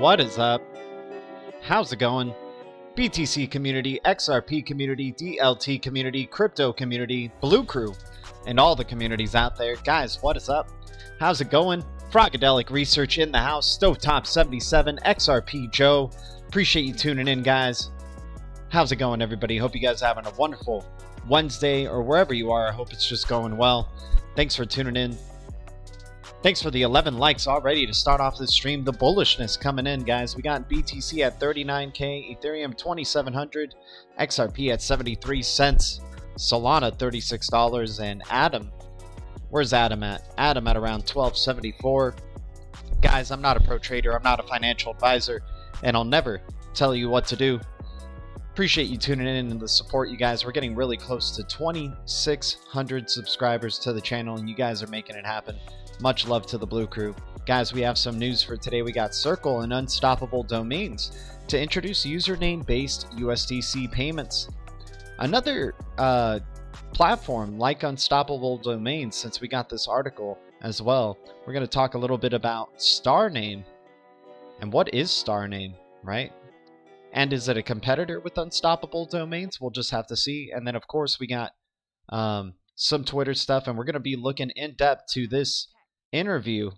What is up? How's it going? BTC community, XRP community, DLT community, crypto community, BlueCrew, and all the communities out there. Guys, what is up? How's it going? Frogedelic Research in the house, Stovetop 77, XRP Joe. Appreciate you tuning in, guys. How's it going, everybody? Hope you guys are having a wonderful Wednesday, or wherever you are. I hope it's just going well. Thanks for tuning in. Thanks for the 11 likes already to start off this stream. The bullishness coming in, guys. We got BTC at 39K, Ethereum 2,700, XRP at 73 cents, Solana $36, and Atom. Where's Atom at? Atom at around 12.74. Guys, I'm not a pro trader. I'm not a financial advisor, and I'll never tell you what to do. Appreciate you tuning in and the support, you guys. We're getting really close to 2,600 subscribers to the channel, and you guys are making it happen. Much love to the BlueCrew. Guys, we have some news for today. We got Circle and Unstoppable Domains to introduce username-based USDC payments. Another platform like Unstoppable Domains, since we got this article as well. We're going to talk a little bit about StarName. And what is StarName, right? And is it a competitor with Unstoppable Domains? We'll just have to see. And then, of course, we got some Twitter stuff, and we're going to be looking in depth to this interview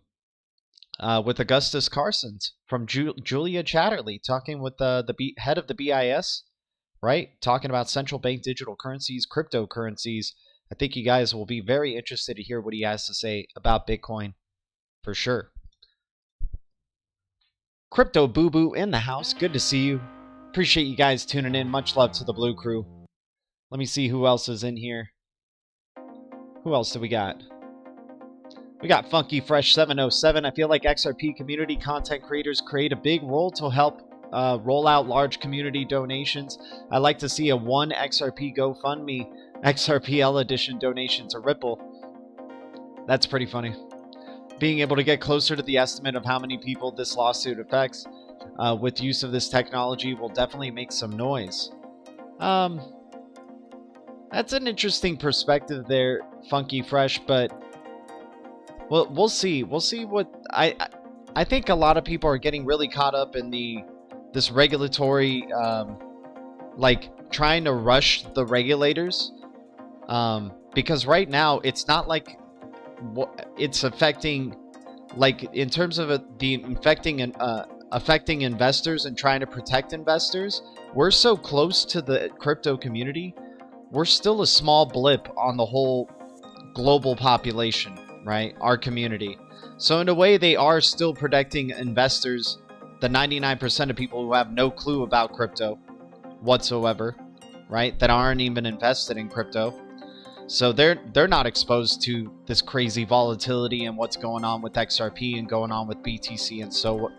with Augustus Carsons from Julia Chatterley, talking with the head of the BIS, right? Talking about central bank digital currencies, cryptocurrencies. I think you guys will be very interested to hear what he has to say about Bitcoin, for sure. Crypto Boo Boo in the house. Good to see you. Appreciate you guys tuning in. Much love to the BlueCrew. Let me see who else is in here. Who else do we got? We got Funky Fresh 707. I feel like XRP community content creators create a big role to help roll out large community donations. I like to see a 1 XRP GoFundMe XRPL edition donation to Ripple. That's pretty funny. Being able to get closer to the estimate of how many people this lawsuit affects with use of this technology will definitely make some noise. That's an interesting perspective there, Funky Fresh, but we'll see. We'll see what I think a lot of people are getting really caught up in this regulatory like trying to rush the regulators because right now it's not like it's affecting, like in terms of affecting investors and trying to protect investors. We're so close to the crypto community. We're still a small blip on the whole global population, right? Our community. So in a way, they are still protecting investors, the 99% of people who have no clue about crypto whatsoever, right? That aren't even invested in crypto. So they're not exposed to this crazy volatility and what's going on with XRP and going on with BTC and so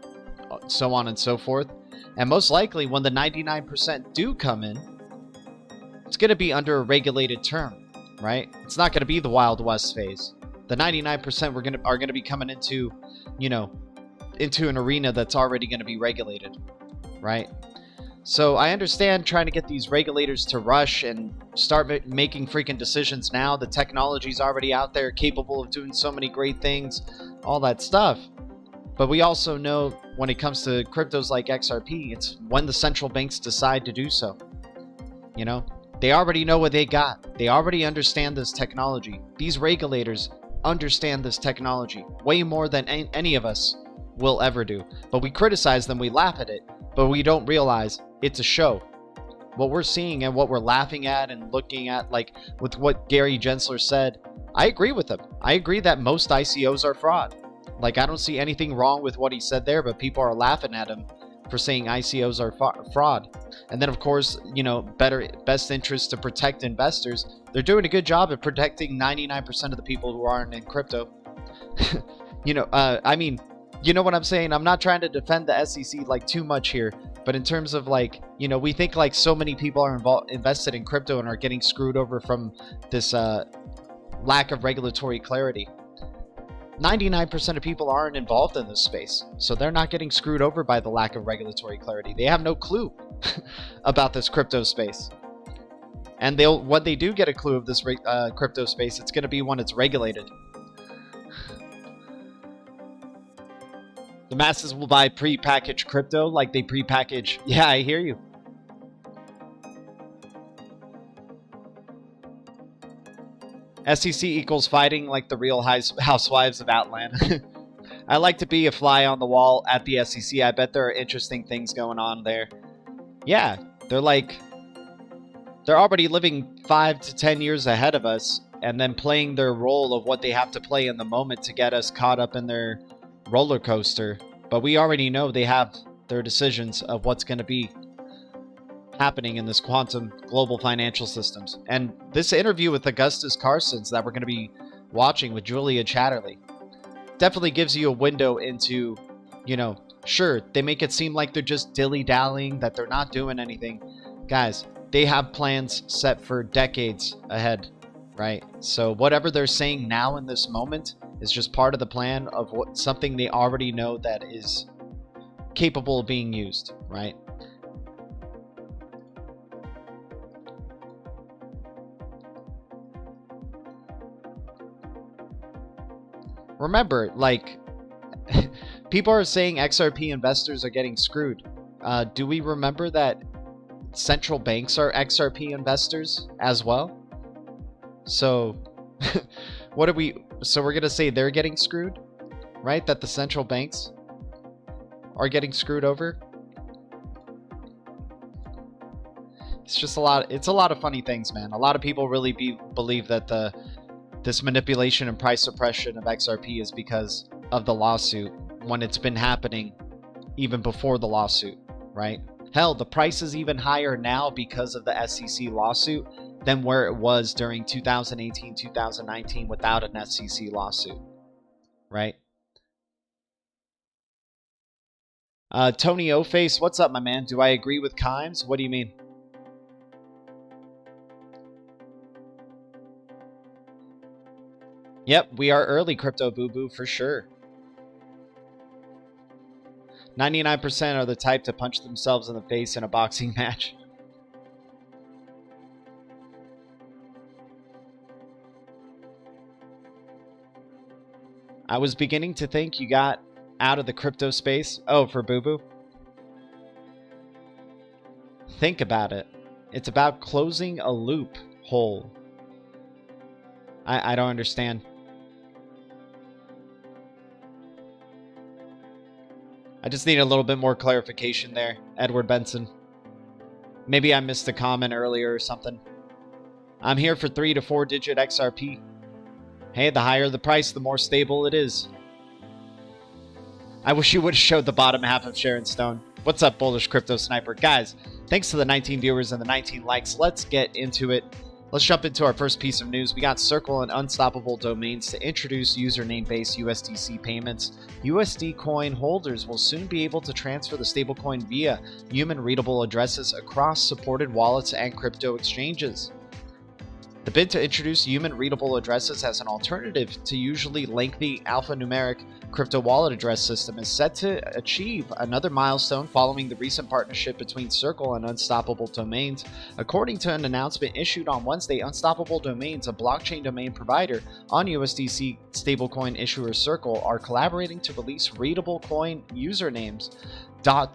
on and so forth. And most likely, when the 99% do come in, it's going to be under a regulated term. right? It's not going to be the Wild West phase. The 99% are going to be coming into, you know, into an arena that's already going to be regulated, right? So I understand trying to get these regulators to rush and start making freaking decisions now. The technology's already out there, capable of doing so many great things, all that stuff. But we also know when it comes to cryptos like XRP, it's when the central banks decide to do so. You know, they already know what they got. They already understand this technology. These regulators understand this technology way more than any of us will ever do. But we criticize them, we laugh at it, but we don't realize it's a show. What we're seeing and what we're laughing at and looking at, like with what Gary Gensler said, I agree with him. I agree that most ICOs are fraud. Like, I don't see anything wrong with what he said there, but people are laughing at him for saying ICOs are fraud. And then, of course, you know, best interest to protect investors. They're doing a good job at protecting 99% of the people who aren't in crypto. You know, I mean, you know what I'm saying? I'm not trying to defend the SEC like too much here, but in terms of like, you know, we think like so many people are invested in crypto and are getting screwed over from this lack of regulatory clarity. 99% of people aren't involved in this space, so they're not getting screwed over by the lack of regulatory clarity. They have no clue about this crypto space. And when they do get a clue of this crypto space, it's going to be when it's regulated. The masses will buy pre-packaged crypto like they pre-package. Yeah, I hear you. SEC equals fighting like the Real Housewives of Atlanta. I like to be a fly on the wall at the SEC. I bet there are interesting things going on there. Yeah, they're already living 5 to 10 years ahead of us and then playing their role of what they have to play in the moment to get us caught up in their roller coaster. But we already know they have their decisions of what's going to be happening in this quantum global financial systems. And this interview with Augustus Carson's that we're going to be watching with Julia Chatterley definitely gives you a window into, you know, sure, they make it seem like they're just dilly-dallying, that they're not doing anything. Guys, they have plans set for decades ahead, right? So whatever they're saying now in this moment is just part of the plan of something they already know that is capable of being used, right? Remember, like, people are saying XRP investors are getting screwed. Do we remember that central banks are XRP investors as well? So, so we're going to say they're getting screwed, right? That the central banks are getting screwed over? It's just it's a lot of funny things, man. A lot of people really believe that this manipulation and price suppression of XRP is because of the lawsuit, when it's been happening even before the lawsuit, right? Hell, the price is even higher now because of the SEC lawsuit than where it was during 2018, 2019 without an SEC lawsuit, right? Tony O-Face, what's up, my man? Do I agree with Kimes? What do you mean? Yep, we are early, Crypto Boo Boo, for sure. 99% are the type to punch themselves in the face in a boxing match. I was beginning to think you got out of the crypto space. Oh, for Boo Boo? Think about it. It's about closing a loophole. I don't understand. I just need a little bit more clarification there, Edward Benson. Maybe I missed a comment earlier or something. I'm here for 3 to 4 digit XRP. Hey, the higher the price, the more stable it is. I wish you would have showed the bottom half of Sharon Stone. What's up, Bullish Crypto Sniper? Guys, thanks to the 19 viewers and the 19 likes. Let's get into it. Let's jump into our first piece of news. We got Circle and Unstoppable Domains to introduce username-based USDC payments. USD coin holders will soon be able to transfer the stablecoin via human-readable addresses across supported wallets and crypto exchanges. The bid to introduce human-readable addresses as an alternative to usually lengthy alphanumeric crypto wallet address system is set to achieve another milestone following the recent partnership between Circle and Unstoppable Domains. According to an announcement issued on Wednesday, Unstoppable Domains, a blockchain domain provider on USDC stablecoin issuer Circle, are collaborating to release readable coin usernames.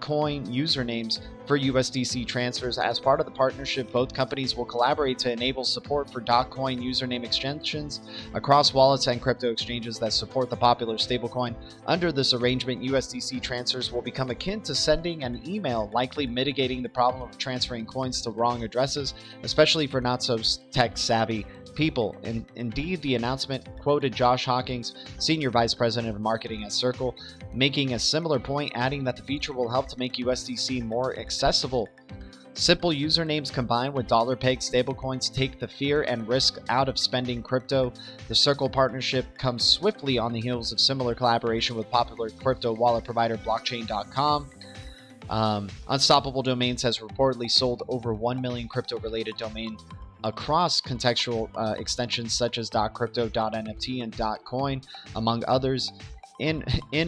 .coin usernames for USDC transfers. As part of the partnership, both companies will collaborate to enable support for .coin username extensions across wallets and crypto exchanges that support the popular stablecoin. Under this arrangement, USDC transfers will become akin to sending an email, likely mitigating the problem of transferring coins to wrong addresses, especially for not so tech-savvy people. Indeed, the announcement quoted Josh Hawkins, Senior Vice President of Marketing at Circle, making a similar point, adding that the feature will help to make USDC more accessible. Simple usernames combined with dollar-pegged stablecoins take the fear and risk out of spending crypto. The Circle partnership comes swiftly on the heels of similar collaboration with popular crypto wallet provider blockchain.com. Unstoppable Domains has reportedly sold over 1 million crypto-related domain across contextual extensions such as .crypto, .nft, and .coin, among others. In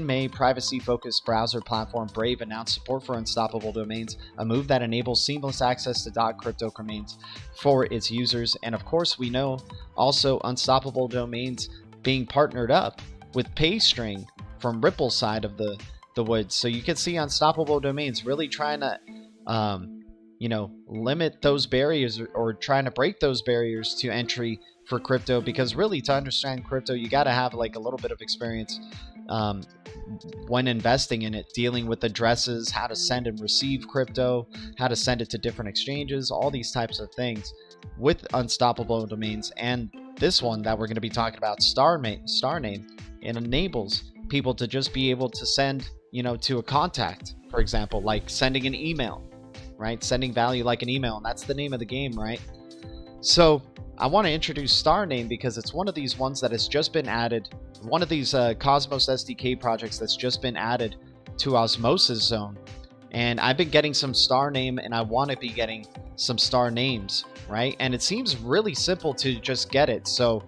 May, privacy-focused browser platform Brave announced support for Unstoppable Domains, a move that enables seamless access to .crypto domains for its users. And of course, we know also Unstoppable Domains being partnered up with PayString from Ripple side of the woods. So you can see Unstoppable Domains really trying to limit those barriers or trying to break those barriers to entry for crypto, because really to understand crypto, you got to have like a little bit of experience when investing in it, dealing with addresses, how to send and receive crypto, how to send it to different exchanges, all these types of things with Unstoppable Domains. And this one that we're going to be talking about, Starname, it enables people to just be able to send, to a contact, for example, like sending an email, right? Sending value like an email, and that's the name of the game, right? So I want to introduce Starname because it's one of these ones that has just been added, one of these Cosmos SDK projects that's just been added to Osmosis Zone. And I've been getting some Starname, and I want to be getting some star names, right? And it seems really simple to just get it. So,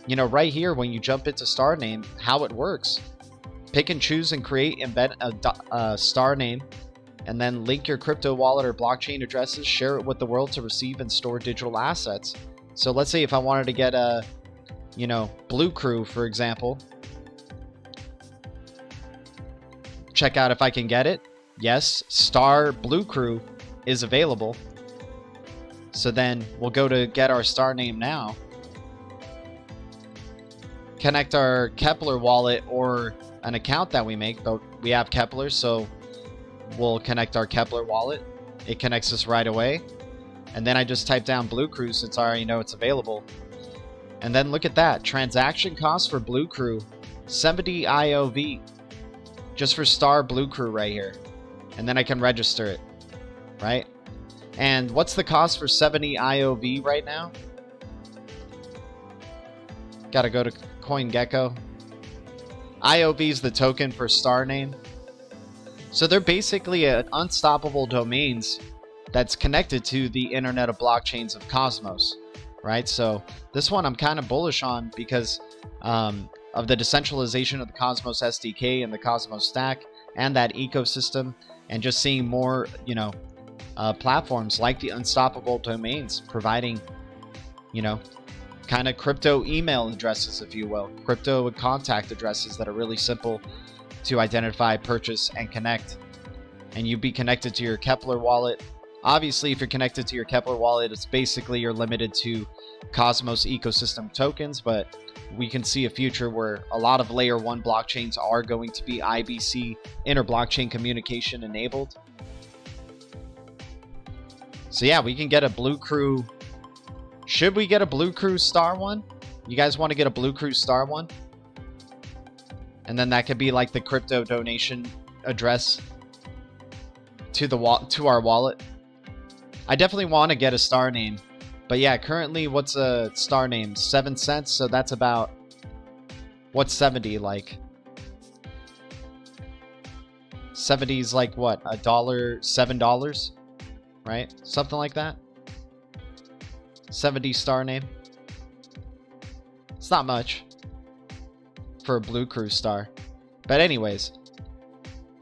right here, when you jump into Starname, how it works, pick and choose and create, embed a star name, and then link your crypto wallet or blockchain addresses, share it with the world to receive and store digital assets. So let's say if I wanted to get a, BlueCrew, for example, check out if I can get it. Yes, star BlueCrew is available. So then we'll go to get our star name now. Connect our Kepler wallet or an account that we make, but we have Kepler, so we'll connect our Kepler wallet. It connects us right away. And then I just type down BlueCrew since I already know it's available. And then look at that. Transaction cost for BlueCrew, 70 IOV. Just for star BlueCrew right here. And then I can register it, right? And what's the cost for 70 IOV right now? Gotta go to CoinGecko. IOV is the token for star name. So they're basically an Unstoppable Domains that's connected to the Internet of Blockchains of Cosmos, right? So this one I'm kind of bullish on because of the decentralization of the Cosmos SDK and the Cosmos stack and that ecosystem, and just seeing more, platforms like the Unstoppable Domains providing, kind of crypto email addresses, if you will, crypto contact addresses that are really simple to identify, purchase, and connect. And you'd be connected to your Kepler wallet. Obviously, if you're connected to your Kepler wallet, it's basically you're limited to Cosmos ecosystem tokens, but we can see a future where a lot of layer 1 blockchains are going to be IBC, inter-blockchain communication enabled. So yeah, we can get a BlueCrew. Should we get a BlueCrew star one? You guys want to get a BlueCrew star one? And then that could be like the crypto donation address to our wallet. I definitely want to get a star name. But yeah, currently what's a star name? 7 cents, so that's about, what's 70 like? 70 is like what? $1, $7, right? Something like that. 70 star name. It's not much for a BlueCrew star. But anyways,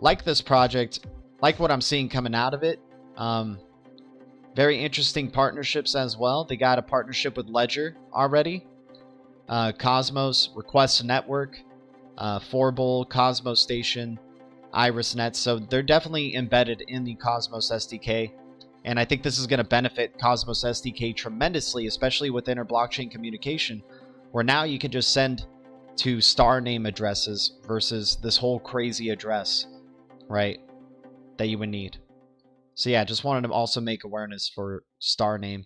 like this project, like what I'm seeing coming out of it. Very interesting partnerships as well. They got a partnership with Ledger already. Cosmos, Request Network, Forbull, Cosmos Station, IrisNet. So they're definitely embedded in the Cosmos SDK. And I think this is going to benefit Cosmos SDK tremendously, especially with inter-blockchain communication, where now you can just send to star name addresses versus this whole crazy address, right, that you would need. So yeah, just wanted to also make awareness for star name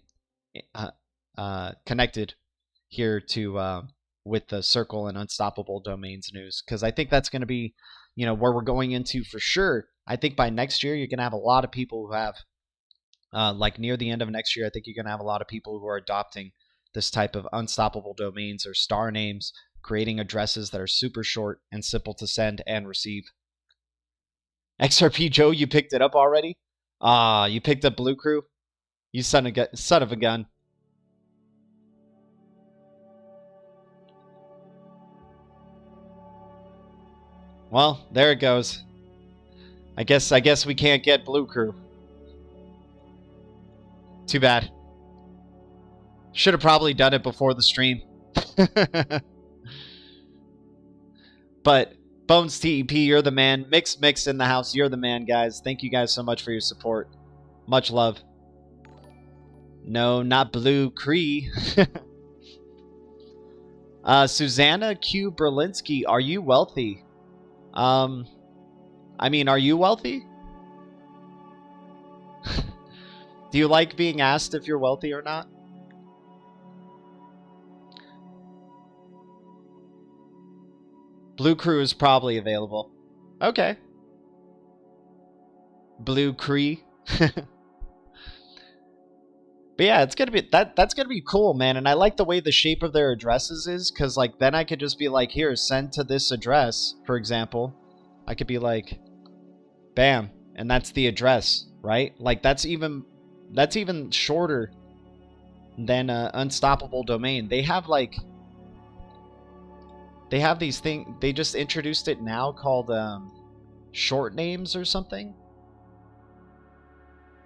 connected here to with the Circle and Unstoppable Domains news, because I think that's going to be, you know, where we're going into for sure. I think by next year you're going to have a lot of people who have like near the end of next year, I think you're going to have a lot of people who are adopting this type of unstoppable domains or star names, creating addresses that are super short and simple to send and receive. XRP Joe, you picked it up already? Ah, you picked up BlueCrew? You son of a gun. Well, there it goes. I guess we can't get BlueCrew. Too bad. Should have probably done it before the stream. But Bones TEP, you're the man. Mix in the house, you're the man, guys. Thank you guys so much for your support. Much love. No, not BlueCrew. Susanna Q. Berlinski, are you wealthy? I mean, are you wealthy? Do you like being asked if you're wealthy or not? BlueCrew is probably available. Okay. BlueCrew. But yeah, it's gonna be that's gonna be cool, man. And I like the way the shape of their addresses is, because like then I could just be like, here, send to this address, for example. I could be like, bam, and that's the address, right? Like that's even shorter than Unstoppable Domain. They have like these things. They just introduced it now called short names or something,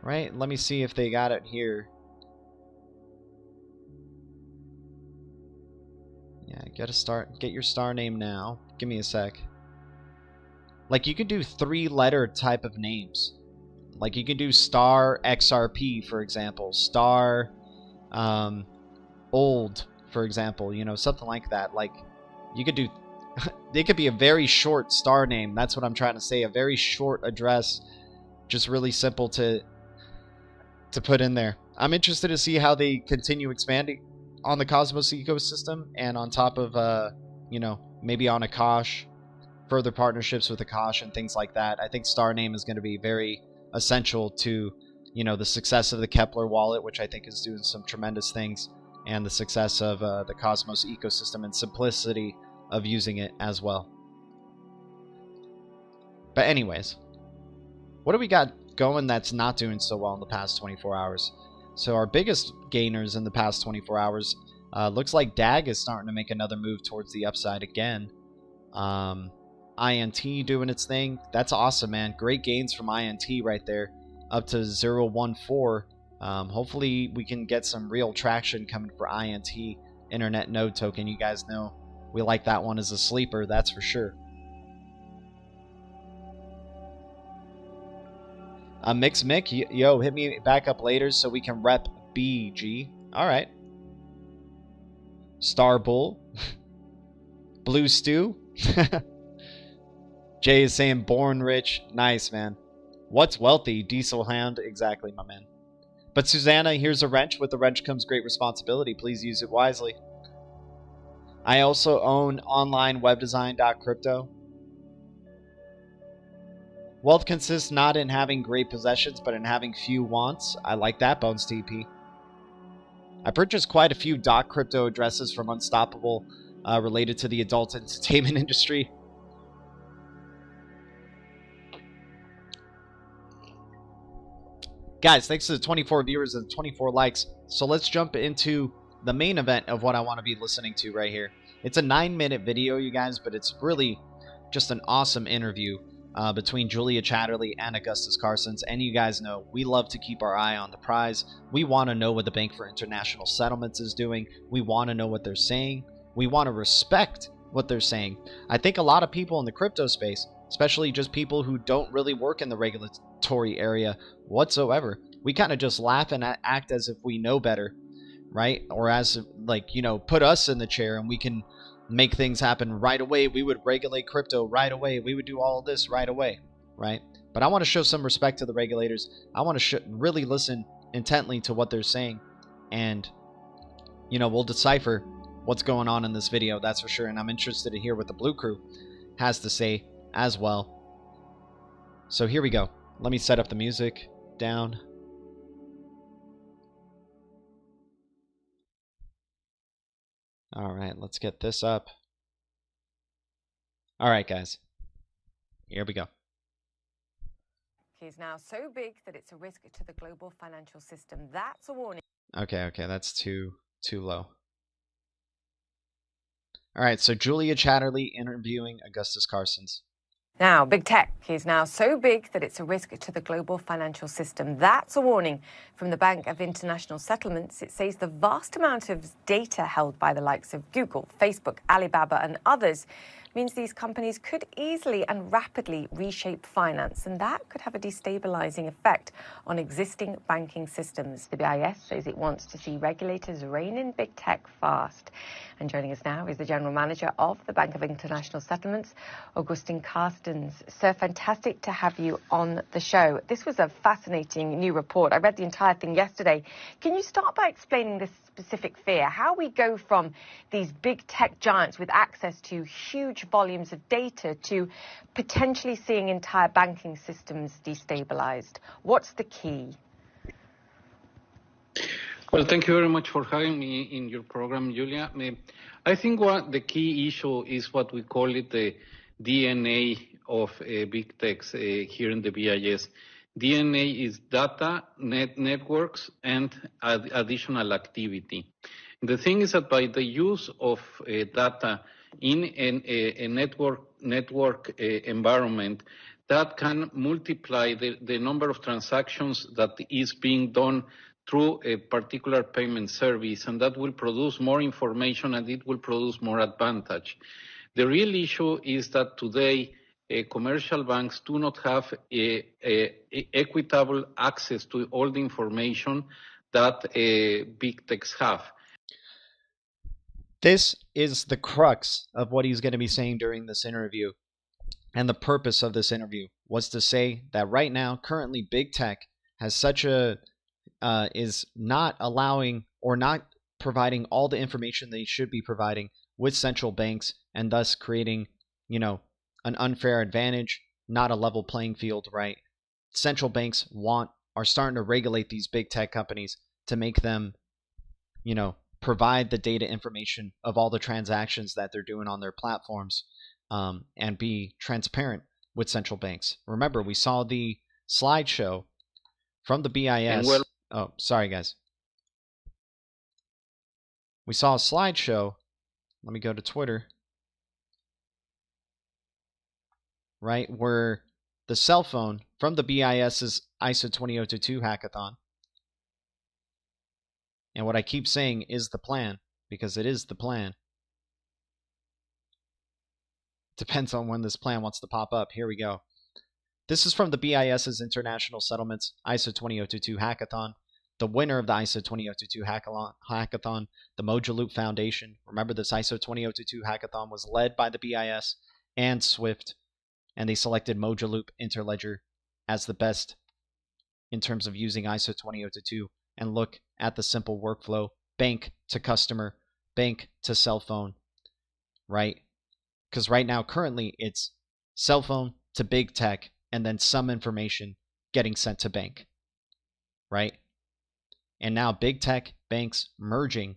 right? Let me see if they got it here. Yeah, get your star name now. Give me a sec. Like you could do 3-letter type of names. Like you could do star XRP, for example, star old, for example, you know, something like that. Like you could do they could be a very short star name. That's what I'm trying to say. A very short address, just really simple to put in there. I'm interested to see how they continue expanding on the Cosmos ecosystem and on top of, you know, maybe on Akash, further partnerships with Akash and things like that. I think star name is going to be very essential to, you know, the success of the Kepler wallet, which I think is doing some tremendous things, and the success of the Cosmos ecosystem and simplicity of using it as well. But anyways, what do we got going that's not doing so well in the past 24 hours? So our biggest gainers in the past 24 hours, looks like DAG is starting to make another move towards the upside again. INT doing its thing. That's awesome, man. Great gains from INT right there, up to 0.14. Hopefully we can get some real traction coming for INT, Internet Node Token. You guys know we like that one as a sleeper, that's for sure. Mick, yo, hit me back up later so we can rep BG. All right. Star Bull. Blue Stew. Jay is saying born rich. Nice, man. What's wealthy? Diesel Hound. Exactly, my man. But Susanna, here's a wrench. With the wrench comes great responsibility. Please use it wisely. I also own onlinewebdesign.crypto. Wealth consists not in having great possessions, but in having few wants. I like that, Bones TP. I purchased quite a few .crypto addresses from Unstoppable related to the adult entertainment industry. Guys, thanks to the 24 viewers and 24 likes. So let's jump into the main event of what I want to be listening to right here. It's a 9-minute video, you guys, but it's really just an awesome interview between Julia Chatterley and Augustus Carstens. And you guys know we love to keep our eye on the prize. We want to know what the Bank for International Settlements is doing. We want to know what they're saying. We want to respect what they're saying. I think a lot of people in the crypto space, especially just people who don't really work in the regulatory area whatsoever, we kind of just laugh and act as if we know better, right? Or as, like, you know, put us in the chair and we can make things happen right away. We would regulate crypto right away. We would do all of this right away, right? But I want to show some respect to the regulators. I want to really listen intently to what they're saying, and, you know, we'll decipher what's going on in this video, that's for sure. And I'm interested to hear what the BlueCrew has to say as well. So here we go. Let me set up the music down. All right, let's get this up. All right, guys. Here we go. He's now so big that it's a risk to the global financial system. That's a warning. Okay, that's too low. All right, so Julia Chatterley interviewing Augustus Carstens. Now, big tech is now so big that it's a risk to the global financial system. That's a warning from the Bank of International Settlements. It says the vast amount of data held by the likes of Google, Facebook, Alibaba and others means these companies could easily and rapidly reshape finance, and that could have a destabilizing effect on existing banking systems. The BIS says it wants to see regulators rein in big tech fast. And joining us now is the General Manager of the Bank of International Settlements, Augustus Carstens. Sir, fantastic to have you on the show. This was a fascinating new report. I read the entire thing yesterday. Can you start by explaining this specific fear, how we go from these big tech giants with access to huge volumes of data to potentially seeing entire banking systems destabilized? What's the key? Well, thank you very much for having me in your program, Julia. I think the key issue is what we call it the DNA of big techs here in the BIS. DNA is data, networks, and additional activity. The thing is that by the use of data in a network environment, that can multiply the number of transactions that is being done through a particular payment service, and that will produce more information and it will produce more advantage. The real issue is that today commercial banks do not have equitable access to all the information that big techs have. This is the crux of what he's going to be saying during this interview. And the purpose of this interview was to say that right now, currently, big tech has such a is not allowing or not providing all the information they should be providing with central banks, and thus creating, you know, an unfair advantage, not a level playing field, right? Central banks are starting to regulate these big tech companies to make them, you know, provide the data information of all the transactions that they're doing on their platforms, and be transparent with central banks. Remember, we saw the slideshow from the BIS. Oh, sorry, guys. We saw a slideshow. Let me go to Twitter. Right, where the cell phone from the BIS's ISO 20022 hackathon. And what I keep saying is the plan, because it is the plan. Depends on when this plan wants to pop up. Here we go. This is from the BIS's International Settlements ISO 20022 hackathon. The winner of the ISO 20022 hackathon, the Mojaloop Foundation. Remember, this ISO 20022 hackathon was led by the BIS and Swift, and they selected Mojaloop Interledger as the best in terms of using ISO 20022. And look at the simple workflow: bank to customer, bank to cell phone, right? Because right now, currently, it's cell phone to big tech, and then some information getting sent to bank, right? And now big tech, banks merging,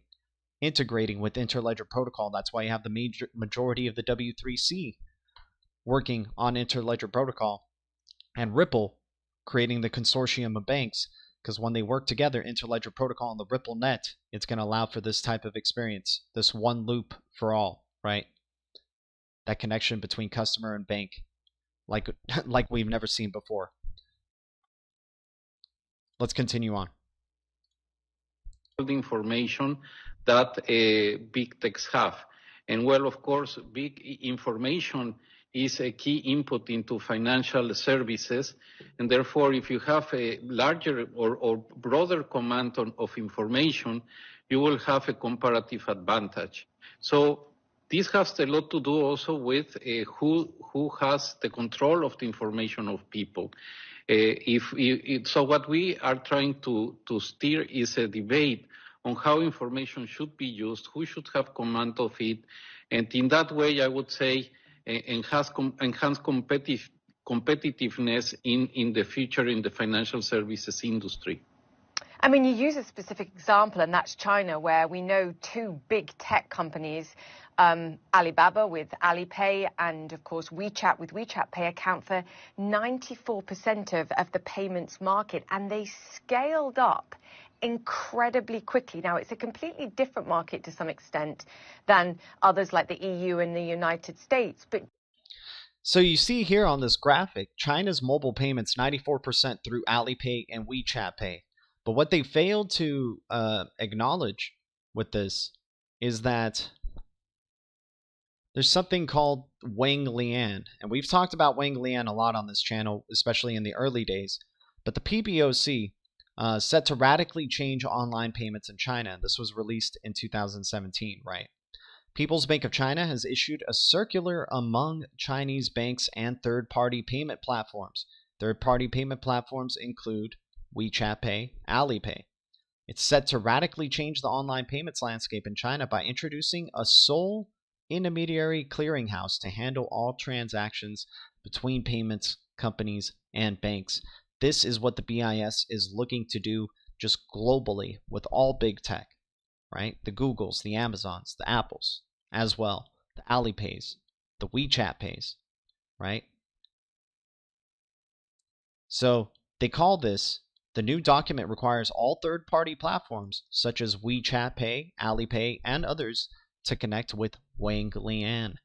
integrating with Interledger Protocol. That's why you have the majority of the W3C working on Interledger Protocol, and Ripple creating the consortium of banks because when they work together, Interledger Protocol and the Ripple net, it's going to allow for this type of experience, this one loop for all, right? That connection between customer and bank, like we've never seen before. Let's continue on. The information that big techs have. And well, of course, big information is a key input into financial services. And therefore, if you have a larger or broader command of information, you will have a comparative advantage. So this has a lot to do also with who has the control of the information of people. So what we are trying to steer is a debate on how information should be used, who should have command of it, and in that way, I would say, enhance competitiveness in the future in the financial services industry. I mean, you use a specific example, and that's China, where we know two big tech companies, Alibaba with Alipay and, of course, WeChat with WeChat Pay, account for 94% of the payments market, and they scaled up incredibly quickly. Now, it's a completely different market to some extent than others like the EU and the United States. But so you see here on this graphic, China's mobile payments 94% through Alipay and WeChat Pay. But what they failed to acknowledge with this is that there's something called Wang Lian. And we've talked about Wang Lian a lot on this channel, especially in the early days. But the PBOC set to radically change online payments in China. This was released in 2017, right? People's Bank of China has issued a circular among Chinese banks and third-party payment platforms. Third-party payment platforms include WeChat Pay, Alipay. It's set to radically change the online payments landscape in China by introducing a sole intermediary clearinghouse to handle all transactions between payments companies and banks. This is what the BIS is looking to do just globally with all big tech, right? The Googles, the Amazons, the Apples as well, the Alipays, the WeChat Pays, right? So they call this, the new document requires all third-party platforms such as WeChat Pay, Alipay, and others to connect with Wang Lian,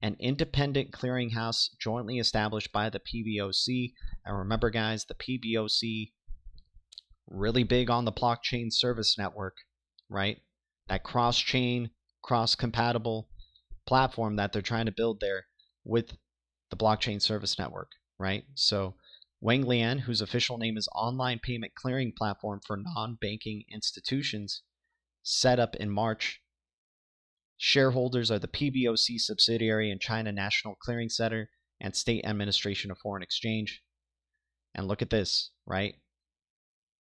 an independent clearinghouse jointly established by the PBOC. And remember, guys, the PBOC, really big on the blockchain service network, right? That cross-chain, cross-compatible platform that they're trying to build there with the blockchain service network, right? So Wang Lian, whose official name is Online Payment Clearing Platform for Non-Banking Institutions, set up in March. Shareholders are the PBOC subsidiary and China National Clearing Center and State Administration of Foreign Exchange. And look at this, right?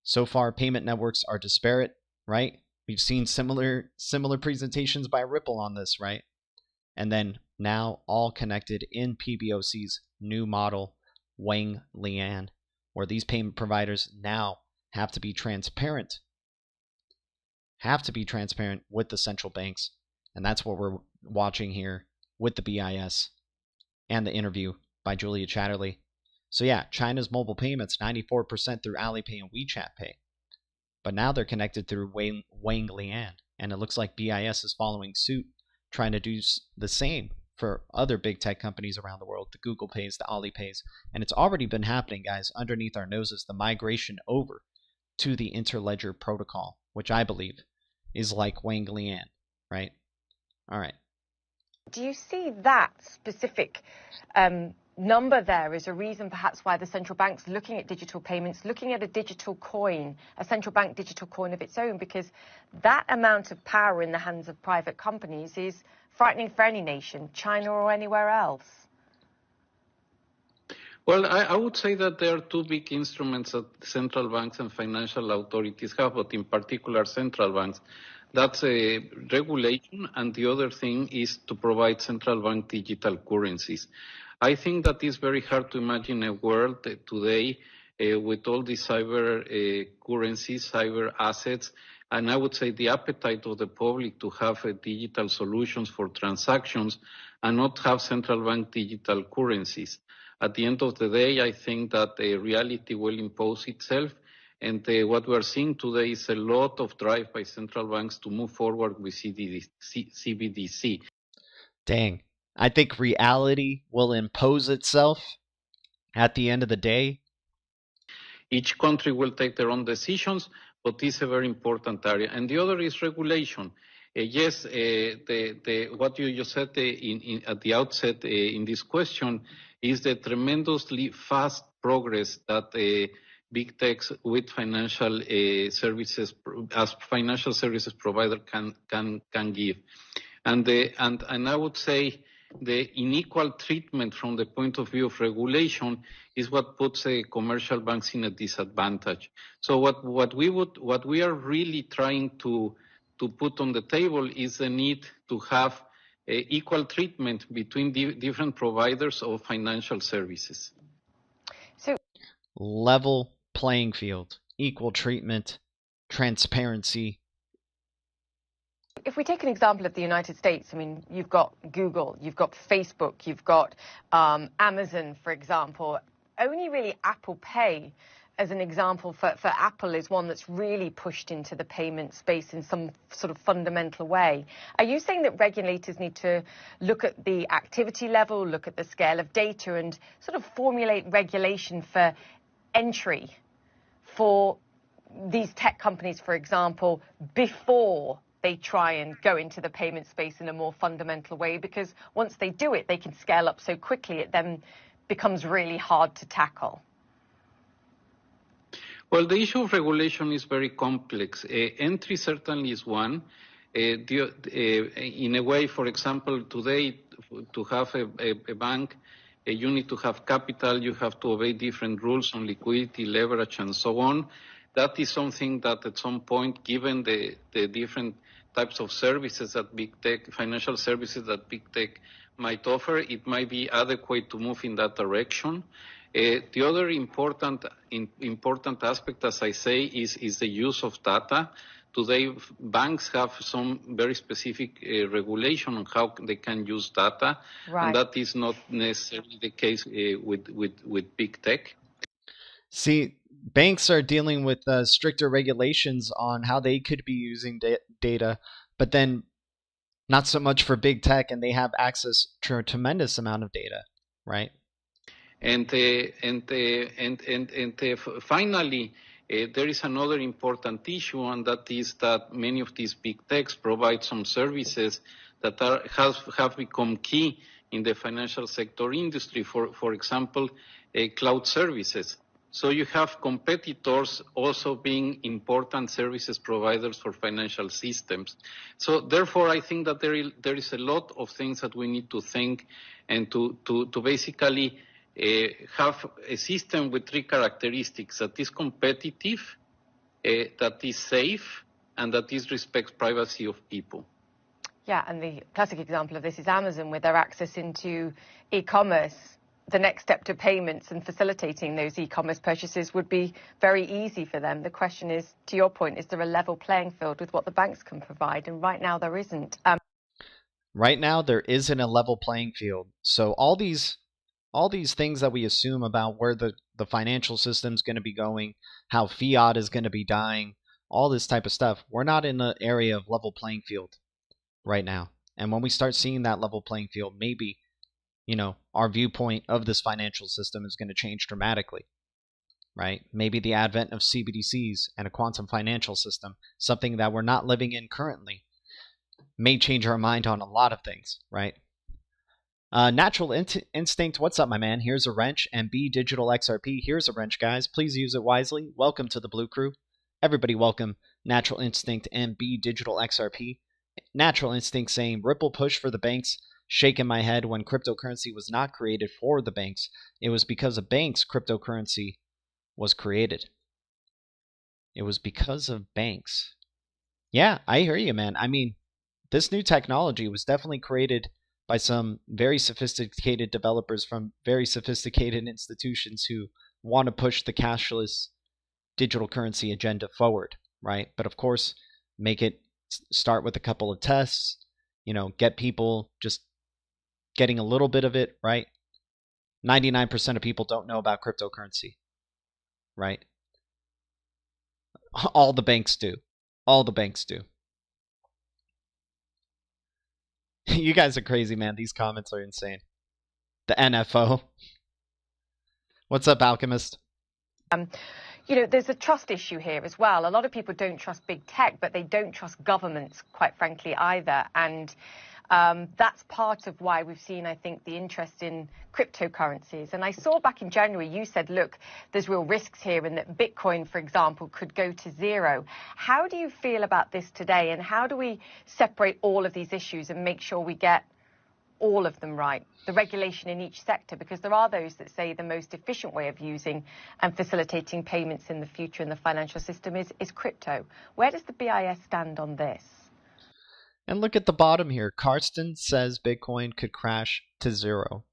So far, payment networks are disparate, right? We've seen similar presentations by Ripple on this, right? And then now all connected in PBOC's new model, Wang Lian, where these payment providers now have to be transparent with the central banks. And that's what we're watching here with the BIS and the interview by Julia Chatterley. So yeah, China's mobile payments, 94% through Alipay and WeChat Pay. But now they're connected through Wang Lian. And it looks like BIS is following suit, trying to do the same for other big tech companies around the world, the Google Pays, the Alipays. And it's already been happening, guys, underneath our noses, the migration over to the Interledger Protocol, which I believe is like Wang Lian, right? All right. do you see that specific number there as a reason perhaps why the central bank's looking at digital payments, looking at a digital coin, a central bank digital coin of its own, because that amount of power in the hands of private companies is frightening for any nation, China or anywhere else? Well, I would say that there are two big instruments that central banks and financial authorities have, but in particular central banks. That's a regulation, and the other thing is to provide central bank digital currencies. I think that it's very hard to imagine a world today with all these cyber currencies, cyber assets, and I would say the appetite of the public to have digital solutions for transactions and not have central bank digital currencies. At the end of the day, I think that reality will impose itself, And what we're seeing today is a lot of drive by central banks to move forward with CBDC. Dang. I think reality will impose itself at the end of the day. Each country will take their own decisions, but it's a very important area. And the other is regulation. Yes, what you just said at the outset in this question is the tremendously fast progress that big techs with financial services as financial services provider can give, and I would say the unequal treatment from the point of view of regulation is what puts commercial banks in a disadvantage. So what we are really trying to put on the table is the need to have equal treatment between different providers of financial services. So, level playing field, equal treatment, transparency. if we take an example of the United States, I mean, you've got Google, you've got Facebook, you've got Amazon, for example. Only really Apple Pay, as an example for Apple, is one that's really pushed into the payment space in some sort of fundamental way. Are you saying that regulators need to look at the activity level, look at the scale of data, and sort of formulate regulation for entry for these tech companies, for example, before they try and go into the payment space in a more fundamental way? Because once they do it, they can scale up so quickly, it then becomes really hard to tackle. Well, the issue of regulation is very complex. Entry certainly is one. In a way, for example, today, to have a bank, you need to have capital, you have to obey different rules on liquidity, leverage, and so on. That is something that at some point, given the different types of services that big tech, financial services that big tech might offer, it might be adequate to move in that direction. The other important aspect, as I say, is the use of data. Today, banks have some very specific regulation on how they can use data, right, and that is not necessarily the case with big tech. See, banks are dealing with stricter regulations on how they could be using data, but then not so much for big tech, and they have access to a tremendous amount of data, right? And finally, there is another important issue, and that is that many of these big techs provide some services that have become key in the financial sector industry. For example, cloud services. So you have competitors also being important services providers for financial systems. So therefore, I think that there is a lot of things that we need to think and to basically have a system with three characteristics: that is competitive, that is safe, and that is respects privacy of people. Yeah, and the classic example of this is Amazon, with their access into e-commerce. The next step to payments and facilitating those e-commerce purchases would be very easy for them. The question is, to your point, is there a level playing field with what the banks can provide? And right now there isn't. Right now there isn't a level playing field. So all these things that we assume about where the financial system is going to be going, how fiat is going to be dying, all this type of stuff, we're not in the area of level playing field right now. And when we start seeing that level playing field, maybe, you know, our viewpoint of this financial system is going to change dramatically, right? Maybe the advent of CBDCs and a quantum financial system, something that we're not living in currently, may change our mind on a lot of things, right? Natural Instinct, what's up, my man? Here's a wrench. And B Digital XRP, here's a wrench, guys. Please use it wisely. Welcome to the Blue Crew. Everybody welcome Natural Instinct and B Digital XRP. Natural Instinct saying, Ripple push for the banks. Shaking my head. When cryptocurrency was not created for the banks, it was because of banks cryptocurrency was created. It was because of banks. Yeah, I hear you, man. I mean, this new technology was definitely created by some very sophisticated developers from very sophisticated institutions who want to push the cashless digital currency agenda forward, right? But of course, make it start with a couple of tests, you know, get people just getting a little bit of it, right? 99% of people don't know about cryptocurrency, right? All the banks do. All the banks do. You guys are crazy, man. These comments are insane. The NFO. What's up, Alchemist? You know, there's a trust issue here as well. A lot of people don't trust big tech, but they don't trust governments, quite frankly, either. And that's part of why we've seen, I think, the interest in cryptocurrencies. And I saw back in January, you said, look, there's real risks here and that Bitcoin, for example, could go to zero. How do you feel about this today? And how do we separate all of these issues and make sure we get all of them right, the regulation in each sector? Because there are those that say the most efficient way of using and facilitating payments in the future in the financial system is crypto. Where does the BIS stand on this? And look at the bottom here. Karsten says Bitcoin could crash to zero.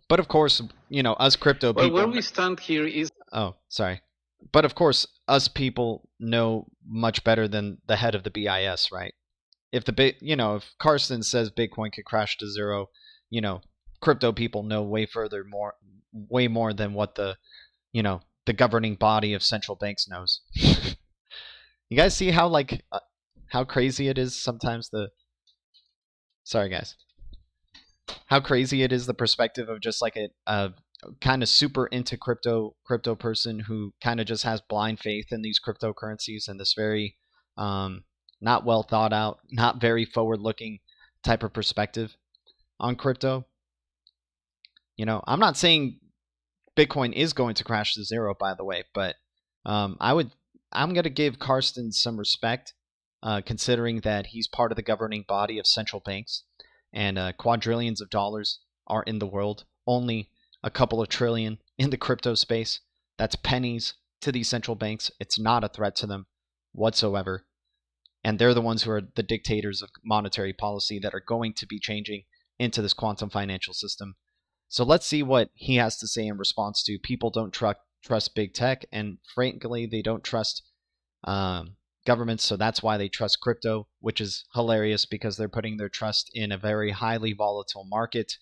But of course, you know, us crypto people... Well, where we stand here is... Oh, sorry. But of course, us people know much better than the head of the BIS, right? If if Karsten says Bitcoin could crash to zero, you know, crypto people know way more than what the governing body of central banks knows. You guys see how how crazy it is sometimes sorry guys. How crazy it is the perspective of just like a kind of super into crypto person who kind of just has blind faith in these cryptocurrencies and this very not well thought out, not very forward looking type of perspective on crypto. You know, I'm not saying Bitcoin is going to crash to zero, by the way, but I'm going to give Karsten some respect, considering that he's part of the governing body of central banks, and quadrillions of dollars are in the world. Only a couple of trillion in the crypto space. That's pennies to these central banks. It's not a threat to them whatsoever. And they're the ones who are the dictators of monetary policy that are going to be changing into this quantum financial system. So let's see what he has to say in response to people don't trust big tech, and frankly, they don't trust governments, so that's why they trust crypto, which is hilarious because they're putting their trust in a very highly volatile market.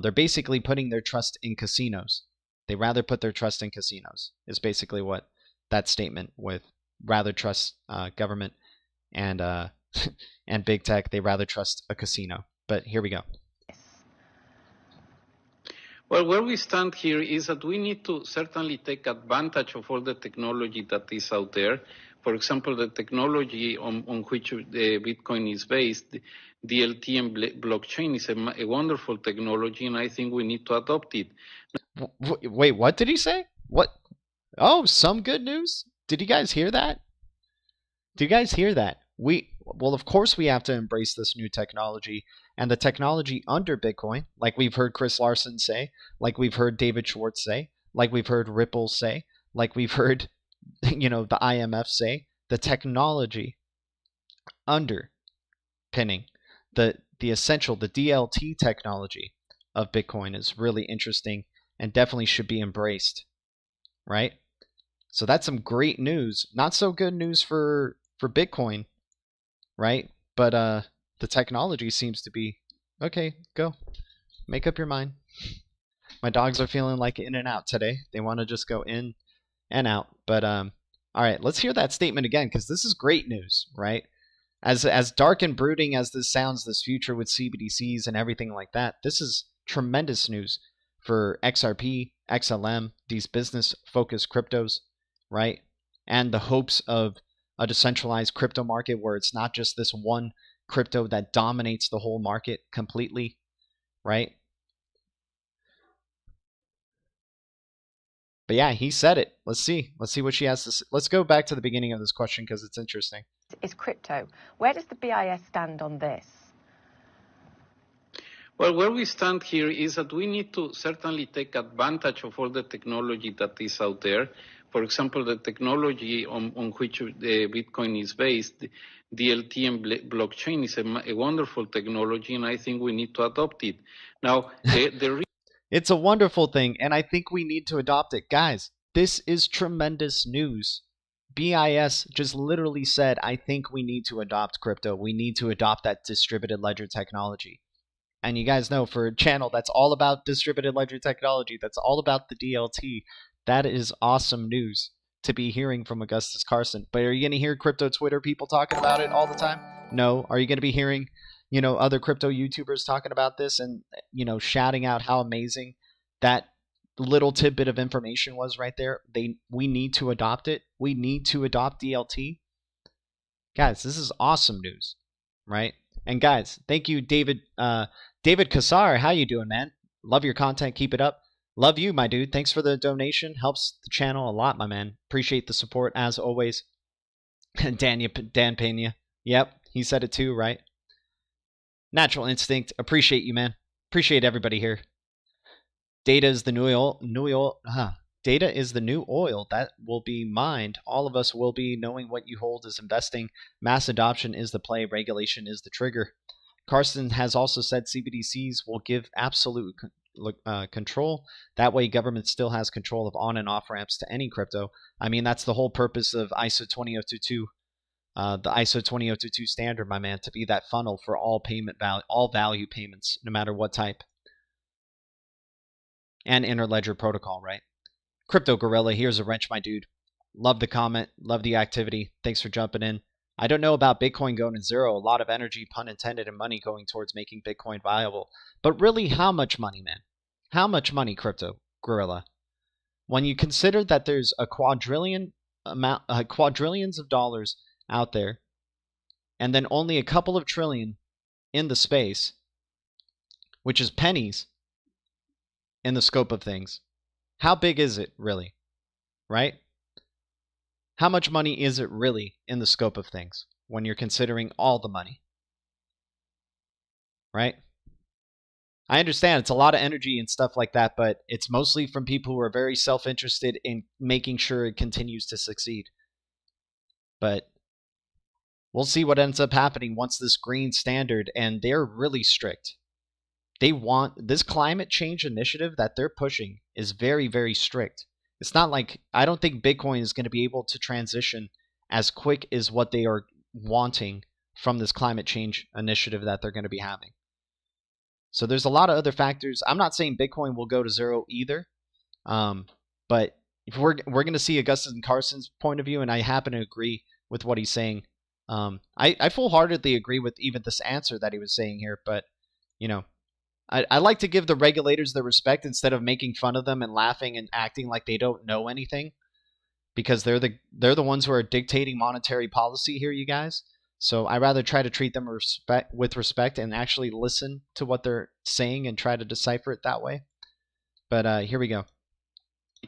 They're basically putting their trust in casinos. They rather put their trust in casinos, is basically what that statement with rather trust government and and big tech. They rather trust a casino. But here we go. Well, where we stand here is that we need to certainly take advantage of all the technology that is out there. For example, the technology on which Bitcoin is based, DLT and blockchain, is a wonderful technology, and I think we need to adopt it. Wait, what did he say? What? Oh, some good news? Did you guys hear that? Did you guys hear that? Well, of course we have to embrace this new technology, and the technology under Bitcoin, like we've heard Chris Larson say, like we've heard David Schwartz say, like we've heard Ripple say, like we've heard, the IMF say, the technology underpinning the essential, the DLT technology of Bitcoin is really interesting and definitely should be embraced, right? So that's some great news. Not so good news for Bitcoin, right? But the technology seems to be okay. Go, make up your mind. My dogs are feeling like in and out today. They want to just go in and out. But all right, let's hear that statement again, because this is great news, right? As dark and brooding as this sounds, this future with CBDCs and everything like that, this is tremendous news for XRP, XLM, these business-focused cryptos, right? And the hopes of a decentralized crypto market where it's not just this one crypto that dominates the whole market completely, right? But yeah, he said it. Let's see what she has to say. Let's go back to the beginning of this question because it's interesting. Is crypto. Where does the BIS stand on this? Well, where we stand here is that we need to certainly take advantage of all the technology that is out there. For example, the technology on which Bitcoin is based, DLT and blockchain, is a wonderful technology, and I think we need to adopt it. Now, it's a wonderful thing, and I think we need to adopt it. Guys, this is tremendous news. BIS just literally said, I think we need to adopt crypto. We need to adopt that distributed ledger technology. And you guys know, for a channel that's all about distributed ledger technology, that's all about the DLT, that is awesome news. to be hearing from Augustus Carson. But are you going to hear crypto Twitter people talking about it all the time? No. Are you going to be hearing, other crypto YouTubers talking about this and, shouting out how amazing that little tidbit of information was right there? We need to adopt it. We need to adopt DLT. Guys, this is awesome news, right? And guys, thank you, David Kassar. How you doing, man? Love your content. Keep it up. Love you, my dude. Thanks for the donation. Helps the channel a lot, my man. Appreciate the support, as always. Dan Pena. Yep, he said it too, right? Natural Instinct. Appreciate you, man. Appreciate everybody here. Data is the new oil. Data is the new oil that will be mined. All of us will be. Knowing what you hold is investing. Mass adoption is the play. Regulation is the trigger. Carson has also said CBDCs will give absolute control. That way, government still has control of on and off ramps to any crypto. I mean, that's the whole purpose of ISO 20022, the ISO 20022 standard, my man, to be that funnel for all value payments, no matter what type. And interledger protocol, right? Crypto Gorilla, here's a wrench, my dude. Love the comment. Love the activity. Thanks for jumping in. I don't know about Bitcoin going to zero. A lot of energy, pun intended, and money going towards making Bitcoin viable. But really, how much money, man? How much money, Crypto Gorilla? When you consider that there's a quadrillions of dollars out there, and then only a couple of trillion in the space, which is pennies in the scope of things. How big is it really, right? How much money is it really in the scope of things when you're considering all the money, right? I understand it's a lot of energy and stuff like that, but it's mostly from people who are very self-interested in making sure it continues to succeed. But we'll see what ends up happening once this green standard, and they're really strict. They want this climate change initiative that they're pushing is very, very strict. It's not like, I don't think Bitcoin is going to be able to transition as quick as what they are wanting from this climate change initiative that they're going to be having. So there's a lot of other factors. I'm not saying Bitcoin will go to zero either. But if we're going to see Augustus and Carson's point of view, and I happen to agree with what he's saying. I full-heartedly agree with even this answer that he was saying here, but, I like to give the regulators their respect instead of making fun of them and laughing and acting like they don't know anything, because they're the ones who are dictating monetary policy here, you guys. So I rather try to treat them with respect and actually listen to what they're saying and try to decipher it that way. But here we go.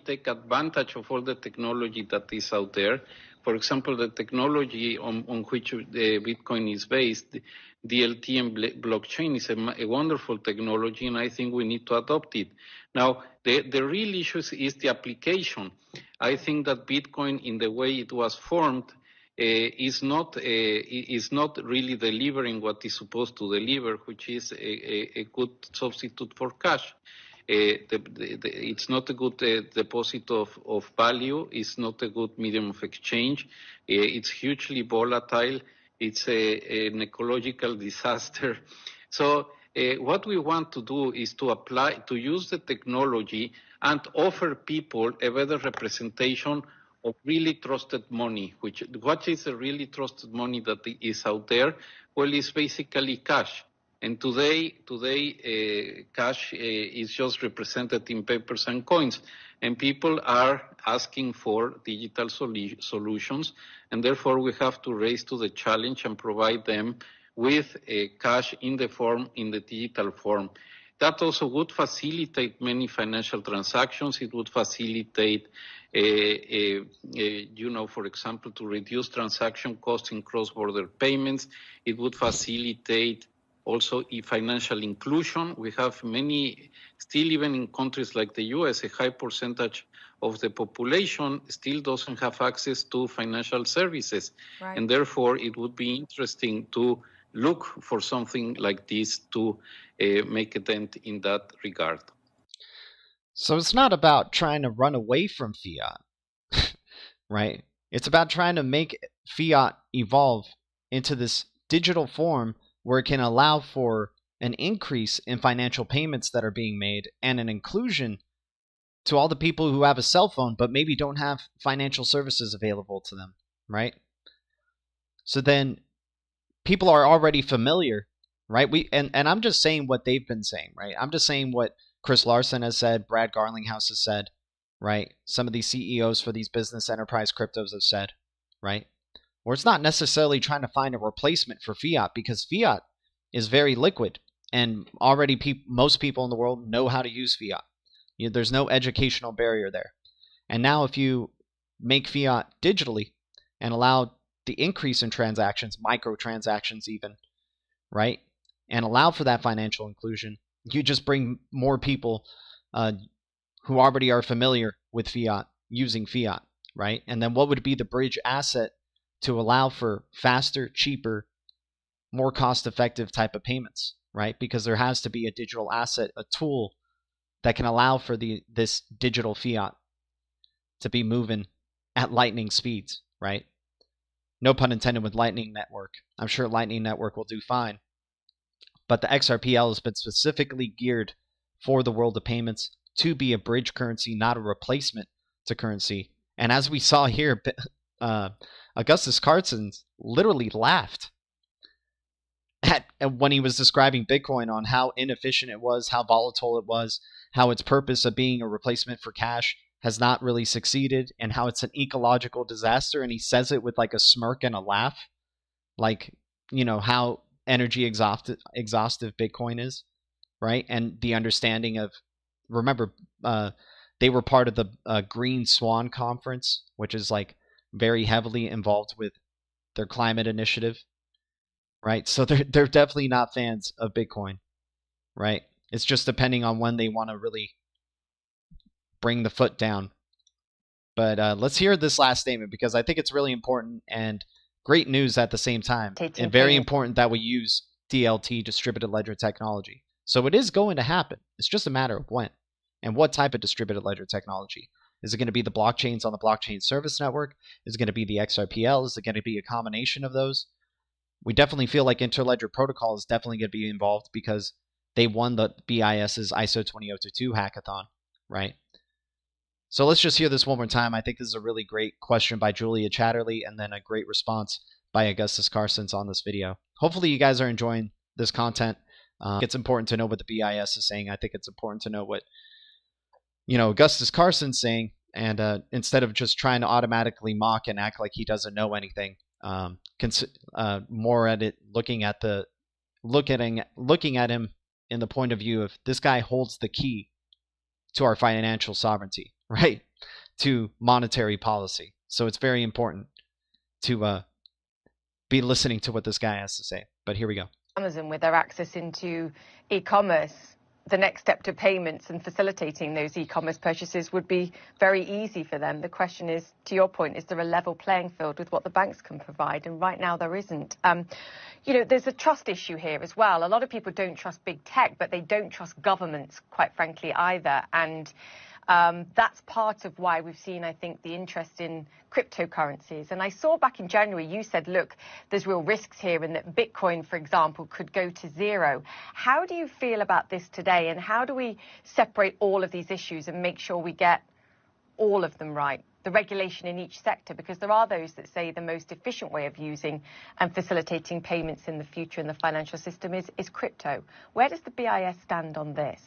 Take advantage of all the technology that is out there. For example, the technology on which the Bitcoin is based, DLT and blockchain, is a wonderful technology, and I think we need to adopt it. Now, the real issue is the application. I think that Bitcoin, in the way it was formed, is not really delivering what it's supposed to deliver, which is a good substitute for cash. It's not a good deposit of value. It's not a good medium of exchange. It's hugely volatile. It's an ecological disaster. So what we want to do is to use the technology and offer people a better representation of really trusted money. What is the really trusted money that is out there? Well, it's basically cash. And today, cash is just represented in papers and coins, and people are asking for digital solutions, and therefore we have to raise to the challenge and provide them with cash in the digital form. That also would facilitate many financial transactions. It would facilitate, for example, to reduce transaction costs in cross-border payments. It would facilitate also financial inclusion. We have still even in countries like the US, a high percentage of the population still doesn't have access to financial services. Right. And therefore, it would be interesting to look for something like this to make a dent in that regard. So it's not about trying to run away from fiat, right? It's about trying to make fiat evolve into this digital form where it can allow for an increase in financial payments that are being made and an inclusion to all the people who have a cell phone but maybe don't have financial services available to them, right? So then people are already familiar, right? And I'm just saying what they've been saying, right? I'm just saying what Chris Larson has said, Brad Garlinghouse has said, right? Some of these CEOs for these business enterprise cryptos have said, right? Or it's not necessarily trying to find a replacement for fiat, because fiat is very liquid, and already most people in the world know how to use fiat. There's no educational barrier there. And now if you make fiat digitally and allow the increase in transactions, microtransactions even, right, and allow for that financial inclusion, you just bring more people who already are familiar with fiat using fiat, right? And then what would be the bridge asset to allow for faster, cheaper, more cost-effective type of payments, right? Because there has to be a digital asset, a tool that can allow for this digital fiat to be moving at lightning speeds, right? No pun intended with Lightning Network. I'm sure Lightning Network will do fine. But the XRPL has been specifically geared for the world of payments to be a bridge currency, not a replacement to currency. And as we saw here, Augustus Carson literally laughed when he was describing Bitcoin on how inefficient it was, how volatile it was, how its purpose of being a replacement for cash has not really succeeded, and how it's an ecological disaster. And he says it with like a smirk and a laugh, like, how energy exhaustive Bitcoin is, right? And the understanding of, remember, they were part of the Green Swan Conference, which is like very heavily involved with their climate initiative, right? So they're definitely not fans of Bitcoin, right? It's just depending on when they want to really bring the foot down. But let's hear this last statement, because I think it's really important and great news at the same time, and very important that we use DLT, distributed ledger technology. So it is going to happen. It's just a matter of when and what type of distributed ledger technology. Is it going to be the blockchains on the blockchain service network? Is it going to be the XRPL? Is it going to be a combination of those? We definitely feel like Interledger Protocol is definitely going to be involved, because they won the BIS's ISO 20022 hackathon, right? So let's just hear this one more time. I think this is a really great question by Julia Chatterley, and then a great response by Augustus Carson on this video. Hopefully you guys are enjoying this content. It's important to know what the BIS is saying. I think it's important to know what Augustus Carson's saying, and instead of just trying to automatically mock and act like he doesn't know anything, more at it, looking at him in the point of view of this guy holds the key to our financial sovereignty, right? To monetary policy. So it's very important to be listening to what this guy has to say. But here we go. Amazon, with their access into e-commerce, the next step to payments and facilitating those e-commerce purchases would be very easy for them. The question is, to your point, is there a level playing field with what the banks can provide? And right now there isn't. There's a trust issue here as well. A lot of people don't trust big tech, but they don't trust governments, quite frankly, either. And that's part of why we've seen, I think, the interest in cryptocurrencies. And I saw back in January, you said, look, there's real risks here, and that Bitcoin, for example, could go to zero. How do you feel about this today? And how do we separate all of these issues and make sure we get all of them right? The regulation in each sector, because there are those that say the most efficient way of using and facilitating payments in the future in the financial system is crypto. Where does the BIS stand on this?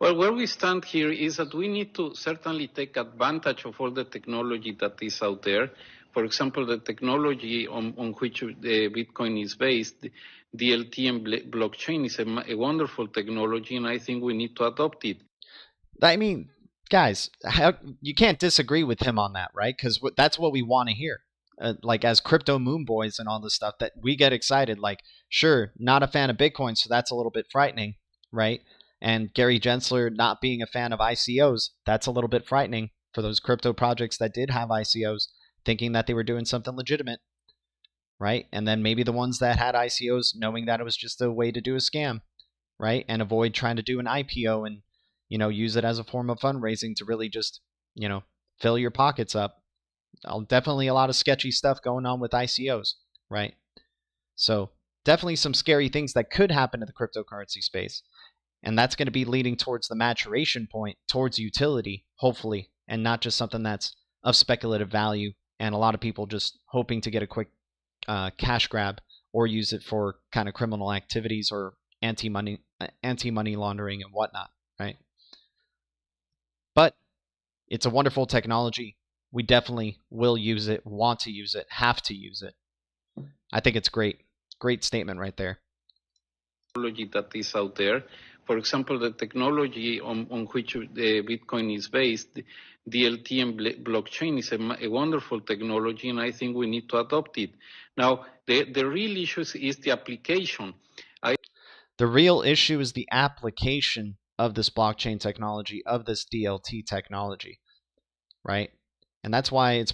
Well, where we stand here is that we need to certainly take advantage of all the technology that is out there. For example, the technology on which Bitcoin is based, DLT and blockchain, is a wonderful technology, and I think we need to adopt it. I mean, guys, you can't disagree with him on that, right? Because that's what we want to hear. Like, as crypto moon boys and all this stuff, that we get excited. Like, sure, not a fan of Bitcoin, so that's a little bit frightening, right? And Gary Gensler not being a fan of ICOs, that's a little bit frightening for those crypto projects that did have ICOs, thinking that they were doing something legitimate, right? And then maybe the ones that had ICOs knowing that it was just a way to do a scam, right? And avoid trying to do an IPO and, use it as a form of fundraising to really just, fill your pockets up. Definitely a lot of sketchy stuff going on with ICOs, right? So definitely some scary things that could happen in the cryptocurrency space. And that's going to be leading towards the maturation point, towards utility, hopefully, and not just something that's of speculative value and a lot of people just hoping to get a quick cash grab or use it for kind of criminal activities or anti-money laundering and whatnot, right? But it's a wonderful technology. We definitely will use it, want to use it, have to use it. I think it's great. Great statement right there. Technology that is out there. For example, the technology on which the Bitcoin is based, DLT and blockchain, is a wonderful technology, and I think we need to adopt it. Now, the real issue is the application. The real issue is the application of this blockchain technology, of this DLT technology, right? And that's why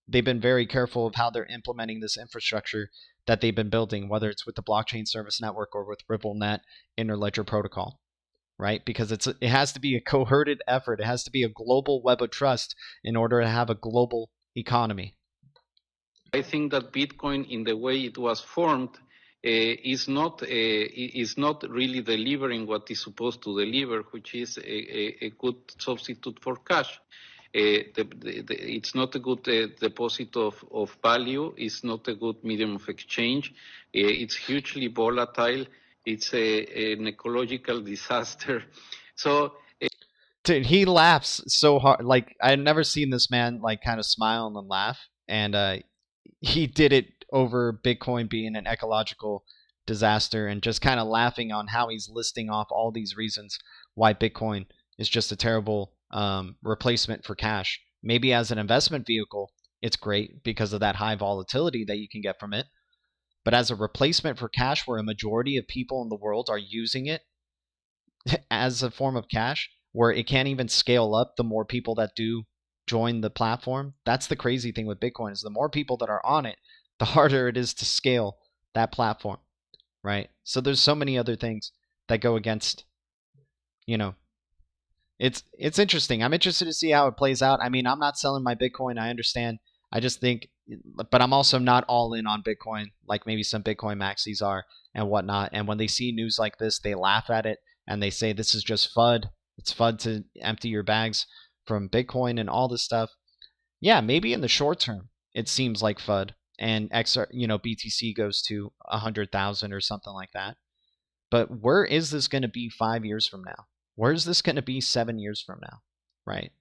they've been very careful of how they're implementing this infrastructure that they've been building, whether it's with the blockchain service network or with RippleNet Interledger protocol, right? Because it has to be a cohorted effort. It has to be a global web of trust in order to have a global economy. I think that Bitcoin, in the way it was formed, is not really delivering what it's supposed to deliver, which is a good substitute for cash. It's not a good deposit of value. It's not a good medium of exchange. It's hugely volatile. It's an ecological disaster. So, dude, he laughs so hard. Like, I've never seen this man like kind of smile and laugh, and he did it over Bitcoin being an ecological disaster and just kind of laughing on how he's listing off all these reasons why Bitcoin is just a terrible replacement for cash. Maybe as an investment vehicle, it's great because of that high volatility that you can get from it. But as a replacement for cash, where a majority of people in the world are using it as a form of cash, where it can't even scale up the more people that do join the platform. That's the crazy thing with Bitcoin, is the more people that are on it, the harder it is to scale that platform, right? So there's so many other things that go against, it's interesting. I'm interested to see how it plays out. I mean, I'm not selling my Bitcoin. I understand. I just think, but I'm also not all in on Bitcoin like maybe some Bitcoin maxis are and whatnot. And when they see news like this, they laugh at it and they say this is just FUD. It's FUD to empty your bags from Bitcoin and all this stuff. Yeah, maybe in the short term it seems like FUD and BTC goes to 100,000 or something like that. But where is this going to be 5 years from now? Where is this going to be 7 years from now? Right?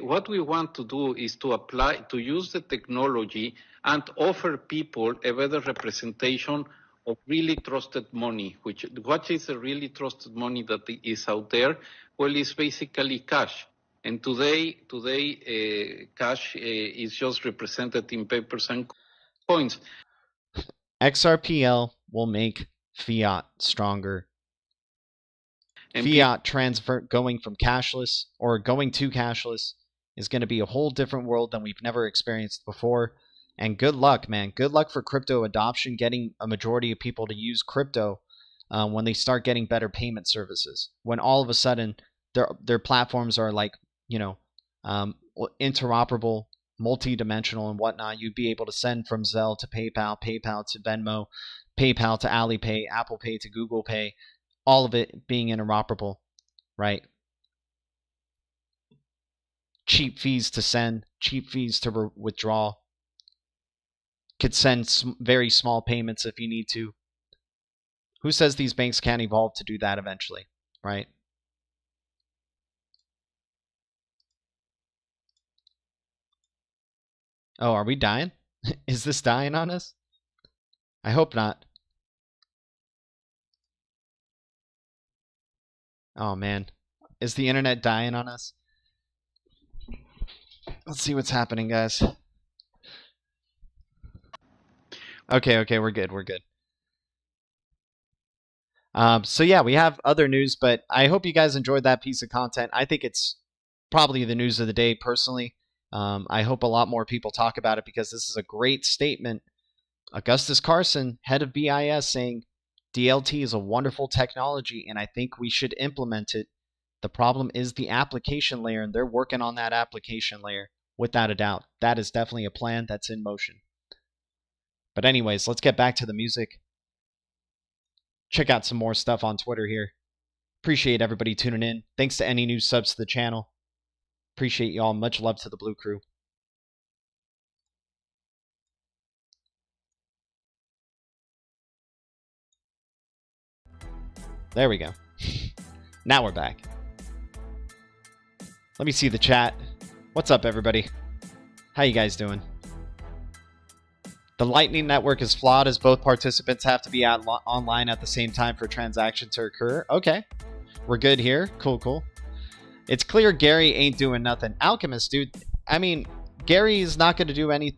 What we want to do is to use the technology and offer people a better representation of really trusted money. What is the really trusted money that is out there? Well, it's basically cash. And today, cash is just represented in papers and coins. XRPL will make fiat stronger. And fiat transfer going from cashless or going to cashless is going to be a whole different world than we've never experienced before. And good luck, man. Good luck for crypto adoption, getting a majority of people to use crypto when they start getting better payment services. When all of a sudden their platforms are like, interoperable, multi-dimensional and whatnot. You'd be able to send from Zelle to PayPal, PayPal to Venmo, PayPal to Alipay, Apple Pay to Google Pay, all of it being interoperable, right? Cheap fees to send, cheap fees to withdraw. Could send very small payments if you need to. Who says these banks can't evolve to do that eventually, right? Oh, are we dying? Is this dying on us? I hope not. Oh, man. Is the internet dying on us? Let's see what's happening, guys. Okay, we're good. So yeah, we have other news, but I hope you guys enjoyed that piece of content. I think it's probably the news of the day, personally. I hope a lot more people talk about it because this is a great statement. Augustus Carson, head of BIS, saying DLT is a wonderful technology and I think we should implement it. The problem is the application layer, and they're working on that application layer without a doubt. That is definitely a plan that's in motion. But anyways, let's get back to the music. check out some more stuff on Twitter here. Appreciate everybody tuning in. Thanks to any new subs to the channel. Appreciate y'all. Much love to the Blue Crew. There we go. Now we're back. Let me see the chat. What's up, everybody? How you guys doing? The Lightning Network is flawed as both participants have to be online at the same time for a transaction to occur. Okay. We're good here. Cool, cool. It's clear Gary ain't doing nothing. Alchemist, dude. I mean, Gary is not going to do any...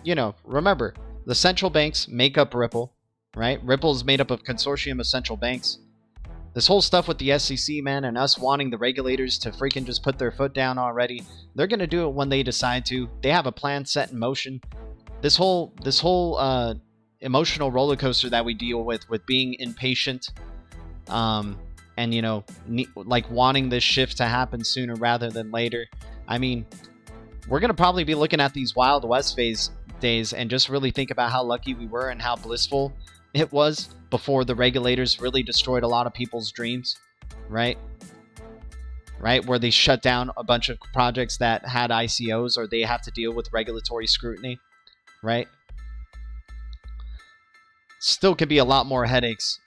You know, remember, the central banks make up Ripple, right? Ripple is made up of a consortium of central banks. This whole stuff with the SEC, man, and us wanting the regulators to freaking just put their foot down already, they're going to do it when they decide to. They have a plan set in motion. This whole emotional roller coaster that we deal with being impatient, and, you know, like wanting this shift to happen sooner rather than later. I mean, we're going to probably be looking at these Wild West days and just really think about how lucky we were and how blissful it was before the regulators really destroyed a lot of people's dreams, right? Right? Where they shut down a bunch of projects that had ICOs, or they have to deal with regulatory scrutiny, right? Still could be a lot more headaches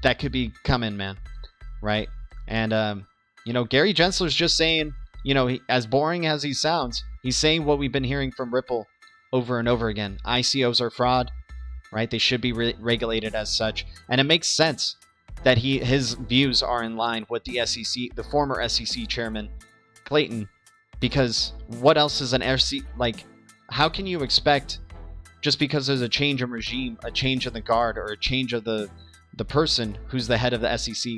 that could be coming, man, right? And, you know, Gary Gensler's just saying, you know, as boring as he sounds, he's saying what we've been hearing from Ripple over and over again. ICOs are fraud. Right? They should be regulated as such. And it makes sense that his views are in line with the SEC, the former SEC chairman, Clayton, because what else is an SEC, like, how can you expect, just because there's a change in regime, a change in the guard, or a change of the person who's the head of the SEC,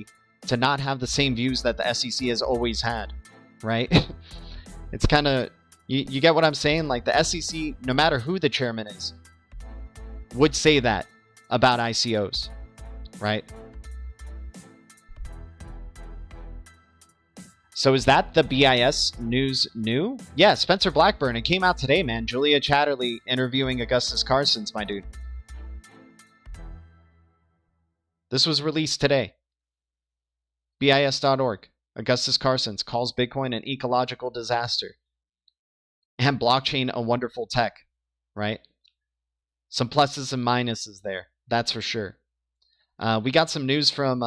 to not have the same views that the SEC has always had, right? It's kind of, you get what I'm saying? Like, the SEC, no matter who the chairman is, would say that about ICOs, right? So is that the BIS news new? Yeah, Spencer Blackburn. It came out today, man. Julia Chatterley interviewing Augustus Carson's, my dude. This was released today. BIS.org. Augustus Carson's calls Bitcoin an ecological disaster and blockchain a wonderful tech, right? Some pluses and minuses there, that's for sure. We got some news from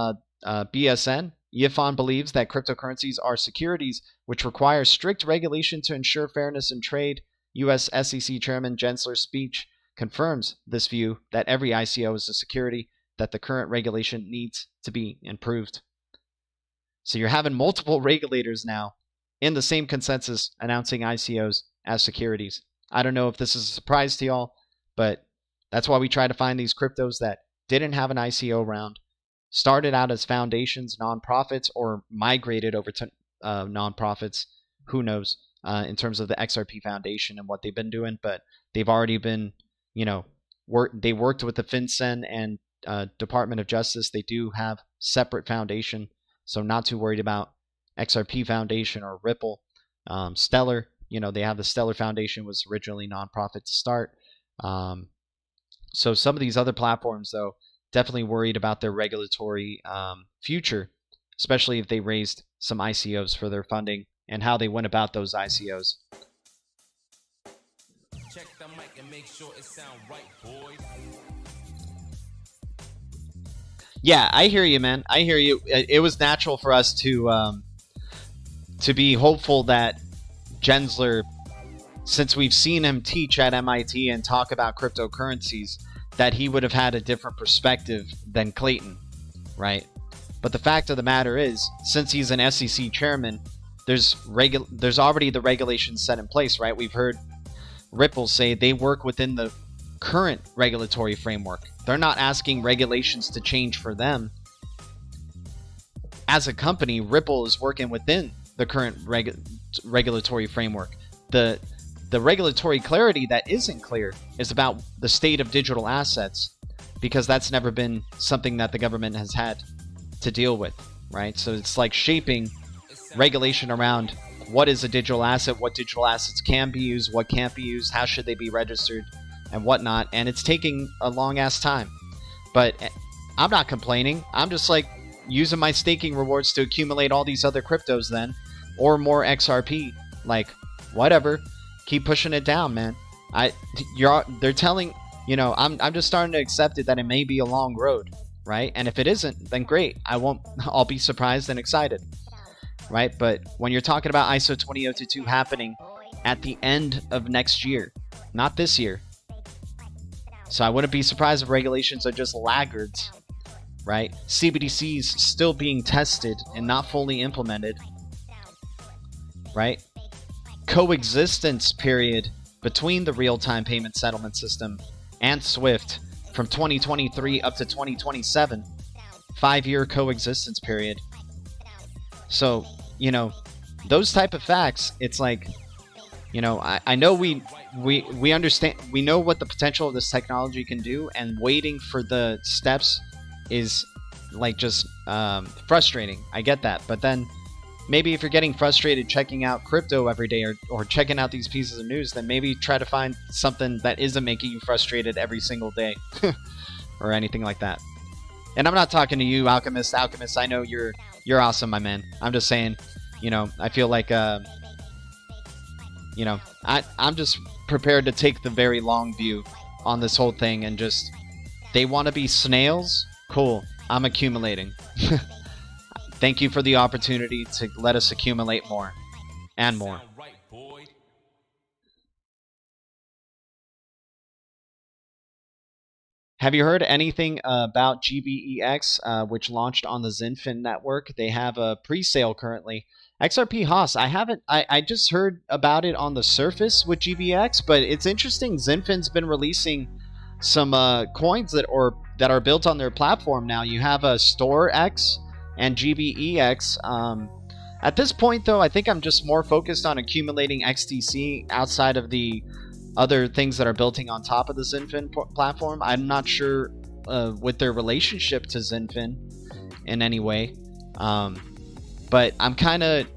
BSN. Yifan believes that cryptocurrencies are securities which require strict regulation to ensure fairness in trade. U.S. SEC Chairman Gensler's speech confirms this view that every ICO is a security, that the current regulation needs to be improved. So you're having multiple regulators now in the same consensus announcing ICOs as securities. I don't know if this is a surprise to y'all, but that's why we try to find these cryptos that didn't have an ICO round, started out as foundations, nonprofits, or migrated over to nonprofits. Who knows in terms of the XRP Foundation and what they've been doing, but they've already been, you know, they worked with the FinCEN and Department of Justice. They do have separate foundation, so not too worried about XRP Foundation or Ripple. Stellar, you know, they have the Stellar Foundation, was originally nonprofit to start. So some of these other platforms, though, definitely worried about their regulatory future, especially if they raised some ICOs for their funding and how they went about those ICOs. Check the mic and make sure it sound right, boys. Yeah, I hear you, man. I hear you. It was natural for us to be hopeful that Gensler, since we've seen him teach at MIT and talk about cryptocurrencies, that he would have had a different perspective than Clayton, right? But the fact of the matter is, since he's an SEC chairman, there's already the regulations set in place, right? We've heard Ripple say they work within the current regulatory framework. They're not asking regulations to change for them. As a company, Ripple is working within the current regulatory framework. The regulatory clarity that isn't clear is about the state of digital assets, because that's never been something that the government has had to deal with, right? So it's like shaping regulation around what is a digital asset, what digital assets can be used, what can't be used, how should they be registered, and whatnot. And it's taking a long ass time. But I'm not complaining. I'm just like using my staking rewards to accumulate all these other cryptos then, or more XRP. Like, whatever. Keep pushing it down, man. They're telling, you know, I'm just starting to accept it that it may be a long road, right? And if it isn't, then great. I'll be surprised and excited, right? But when you're talking about ISO 20022 happening at the end of next year, not this year. So I wouldn't be surprised if regulations are just laggards, right? CBDCs still being tested and not fully implemented, right? Coexistence period between the real-time payment settlement system and SWIFT from 2023 up to 2027. 5-year coexistence period. So, you know, those type of facts, it's like, you know, I know we understand, we know what the potential of this technology can do, and waiting for the steps is like just frustrating. I get that. But then maybe if you're getting frustrated checking out crypto every day or checking out these pieces of news, then maybe try to find something that isn't making you frustrated every single day or anything like that. And I'm not talking to you, Alchemist. Alchemist, I know you're awesome, my man. I'm just saying, you know, I feel like, you know, I'm just prepared to take the very long view on this whole thing and just, they want to be snails? Cool. I'm accumulating. Thank you for the opportunity to let us accumulate more and more. Have you heard anything about GBEX, which launched on the Zinfin network? They have a pre-sale currently. XRP Haas, I just heard about it on the surface with GBEX, but it's interesting. Zinfin's been releasing some coins that are built on their platform now. You have a StoreX and GBEX. At this point, though, I think I'm just more focused on accumulating XTC outside of the other things that are building on top of the Zinfin platform. I'm not sure with their relationship to Zinfin in any way. But I'm kind of...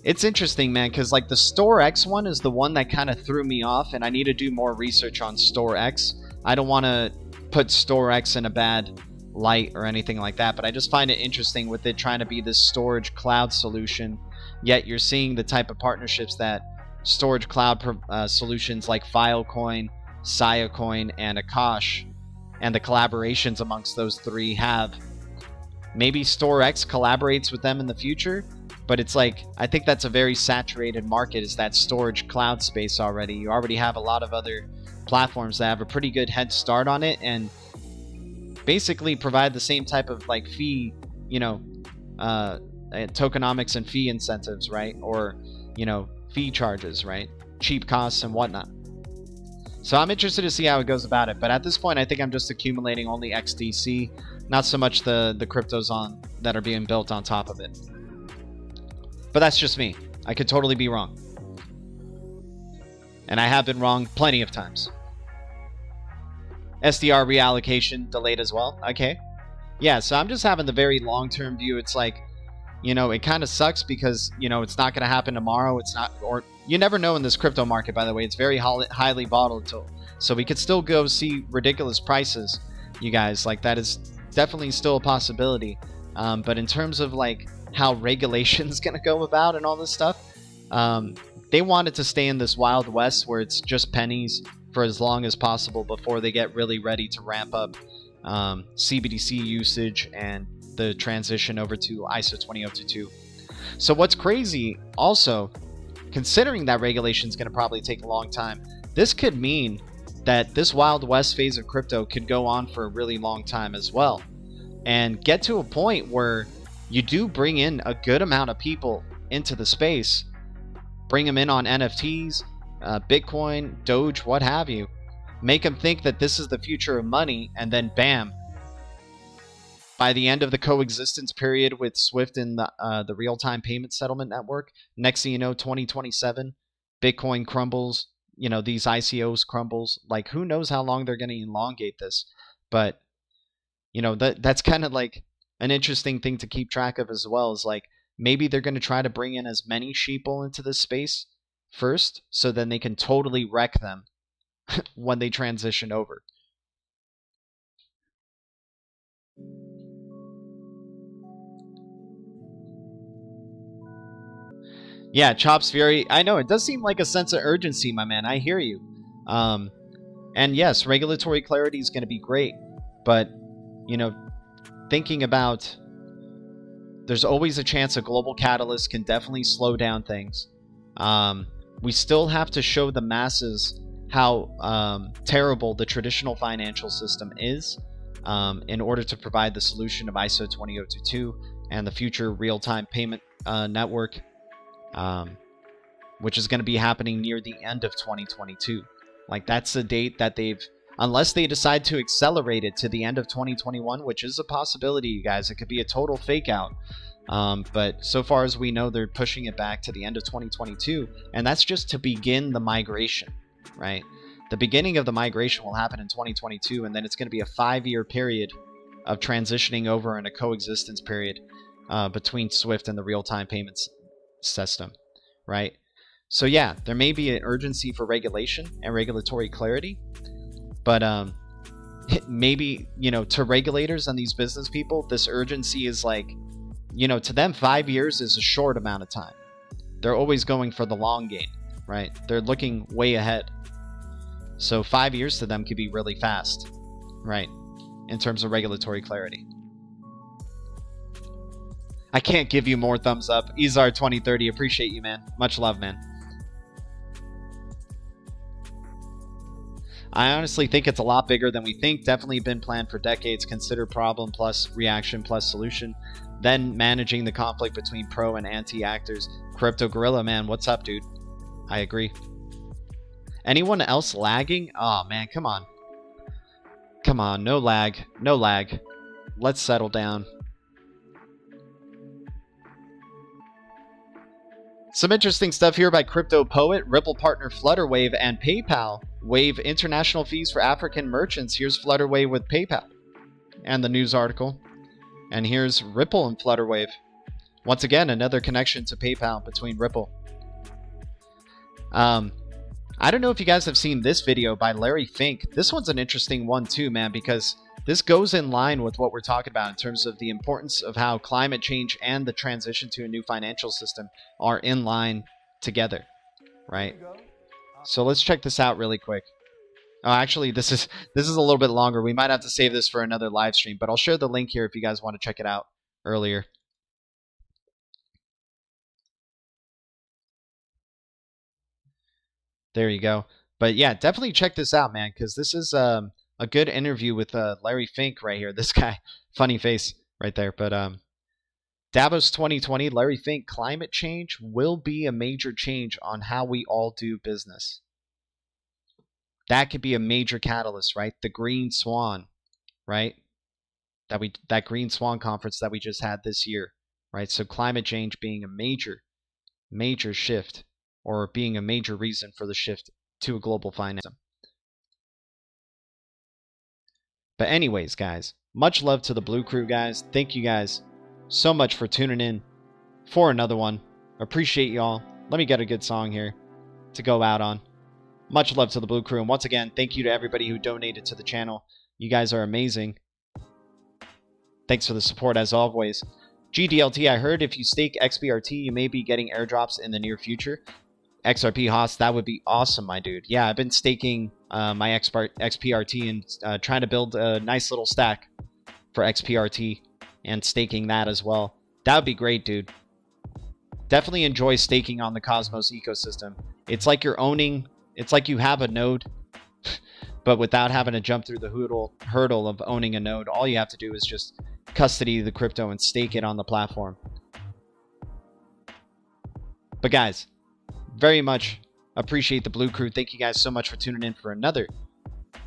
It's interesting, man, because like the StoreX one is the one that kind of threw me off, and I need to do more research on StoreX. I don't want to put StoreX in a bad light or anything like that, but I just find it interesting with it trying to be this storage cloud solution, yet you're seeing the type of partnerships that storage cloud solutions like Filecoin, Siacoin, and Akash, and the collaborations amongst those three have. Maybe StoreX collaborates with them in the future, but it's like, I think that's a very saturated market, is that storage cloud space already. You already have a lot of other platforms that have a pretty good head start on it and basically provide the same type of like fee, you know, tokenomics and fee incentives, right? Or, you know, fee charges, right? Cheap costs and whatnot. So I'm interested to see how it goes about it. But at this point, I think I'm just accumulating only XDC, not so much the cryptos that are being built on top of it. But that's just me. I could totally be wrong. And I have been wrong plenty of times. SDR reallocation delayed as well. Okay. Yeah, so I'm just having the very long-term view. It's like, you know, it kind of sucks because, you know, it's not going to happen tomorrow. It's not, or you never know in this crypto market, by the way. It's very highly volatile. So we could still go see ridiculous prices, you guys. Like, that is definitely still a possibility. But in terms of, like, how regulation's going to go about and all this stuff, they want it to stay in this Wild West where it's just pennies for as long as possible before they get really ready to ramp up CBDC usage and the transition over to ISO 20022. So what's crazy also, considering that regulation is going to probably take a long time, this could mean that this Wild West phase of crypto could go on for a really long time as well, and get to a point where you do bring in a good amount of people into the space, bring them in on NFTs, Bitcoin, Doge, what have you, make them think that this is the future of money, and then bam, by the end of the coexistence period with SWIFT and the real-time payment settlement network, next thing you know, 2027, Bitcoin crumbles, you know, these ICOs crumbles. Like, who knows how long they're going to elongate this. But, you know, that's kind of like an interesting thing to keep track of as well, is like, maybe they're going to try to bring in as many sheeple into this space first, so then they can totally wreck them when they transition over. Yeah, Chops Fury. I know, it does seem like a sense of urgency, my man. I hear you. And yes, regulatory clarity is going to be great. But, you know, thinking about, there's always a chance a global catalyst can definitely slow down things. We still have to show the masses how terrible the traditional financial system is in order to provide the solution of ISO 20022 and the future real-time payment network, which is going to be happening near the end of 2022. Like, that's the date that they've, unless they decide to accelerate it to the end of 2021, which is a possibility, you guys. It could be a total fake out. But so far as we know, they're pushing it back to the end of 2022, and that's just to begin the migration, right? The beginning of the migration will happen in 2022, and then it's going to be a 5-year period of transitioning over in a coexistence period between SWIFT and the real-time payments system, right? So yeah, there may be an urgency for regulation and regulatory clarity, but maybe, you know, to regulators and these business people, this urgency is like, you know, to them 5 years is a short amount of time. They're always going for the long game, right? They're looking way ahead. So 5 years to them could be really fast, right? In terms of regulatory clarity. I can't give you more thumbs up. Izar 2030, appreciate you, man. Much love, man. I honestly think it's a lot bigger than we think. Definitely been planned for decades. Consider problem plus reaction plus solution. Then managing the conflict between pro and anti actors. Crypto Gorilla, man, what's up, dude? I agree. Anyone else lagging? Oh man, come on. Come on, no lag. No lag. Let's settle down. Some interesting stuff here by Crypto Poet, Ripple partner Flutterwave, and PayPal waive international fees for African merchants. Here's Flutterwave with PayPal and the news article. And here's Ripple and Flutterwave. Once again, another connection to PayPal between Ripple. I don't know if you guys have seen this video by Larry Fink. This one's an interesting one too, man, because this goes in line with what we're talking about in terms of the importance of how climate change and the transition to a new financial system are in line together, right? So let's check this out really quick. Oh, actually, this is a little bit longer. We might have to save this for another live stream, but I'll share the link here if you guys want to check it out earlier. There you go. But yeah, definitely check this out, man, because this is a good interview with Larry Fink right here. This guy, funny face right there. But Davos 2020, Larry Fink, climate change will be a major change on how we all do business. That could be a major catalyst, right? The Green Swan, right? That Green Swan conference that we just had this year, right? So climate change being a major shift, or being a major reason for the shift to a global finance. But anyways, guys, much love to the BlueCrew guys. Thank you guys so much for tuning in for another one. Appreciate y'all. Let me get a good song here to go out on. Much love to the BlueCrew. And once again, thank you to everybody who donated to the channel. You guys are amazing. Thanks for the support as always. GDLT, I heard if you stake XPRT, you may be getting airdrops in the near future. XRP Haas, that would be awesome, my dude. Yeah, I've been staking my XPRT and trying to build a nice little stack for XPRT and staking that as well. That would be great, dude. Definitely enjoy staking on the Cosmos ecosystem. It's like you're owning, it's like you have a node, but without having to jump through the hurdle of owning a node. All you have to do is just custody the crypto and stake it on the platform. But guys, very much appreciate the BlueCrew. Thank you guys so much for tuning in for another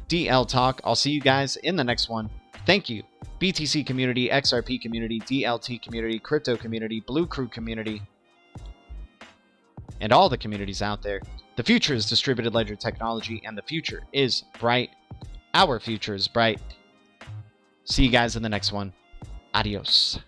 DL Talk. I'll see you guys in the next one. Thank you. BTC community, XRP community, DLT community, crypto community, BlueCrew community, and all the communities out there. The future is distributed ledger technology, and the future is bright. Our future is bright. See you guys in the next one. Adios.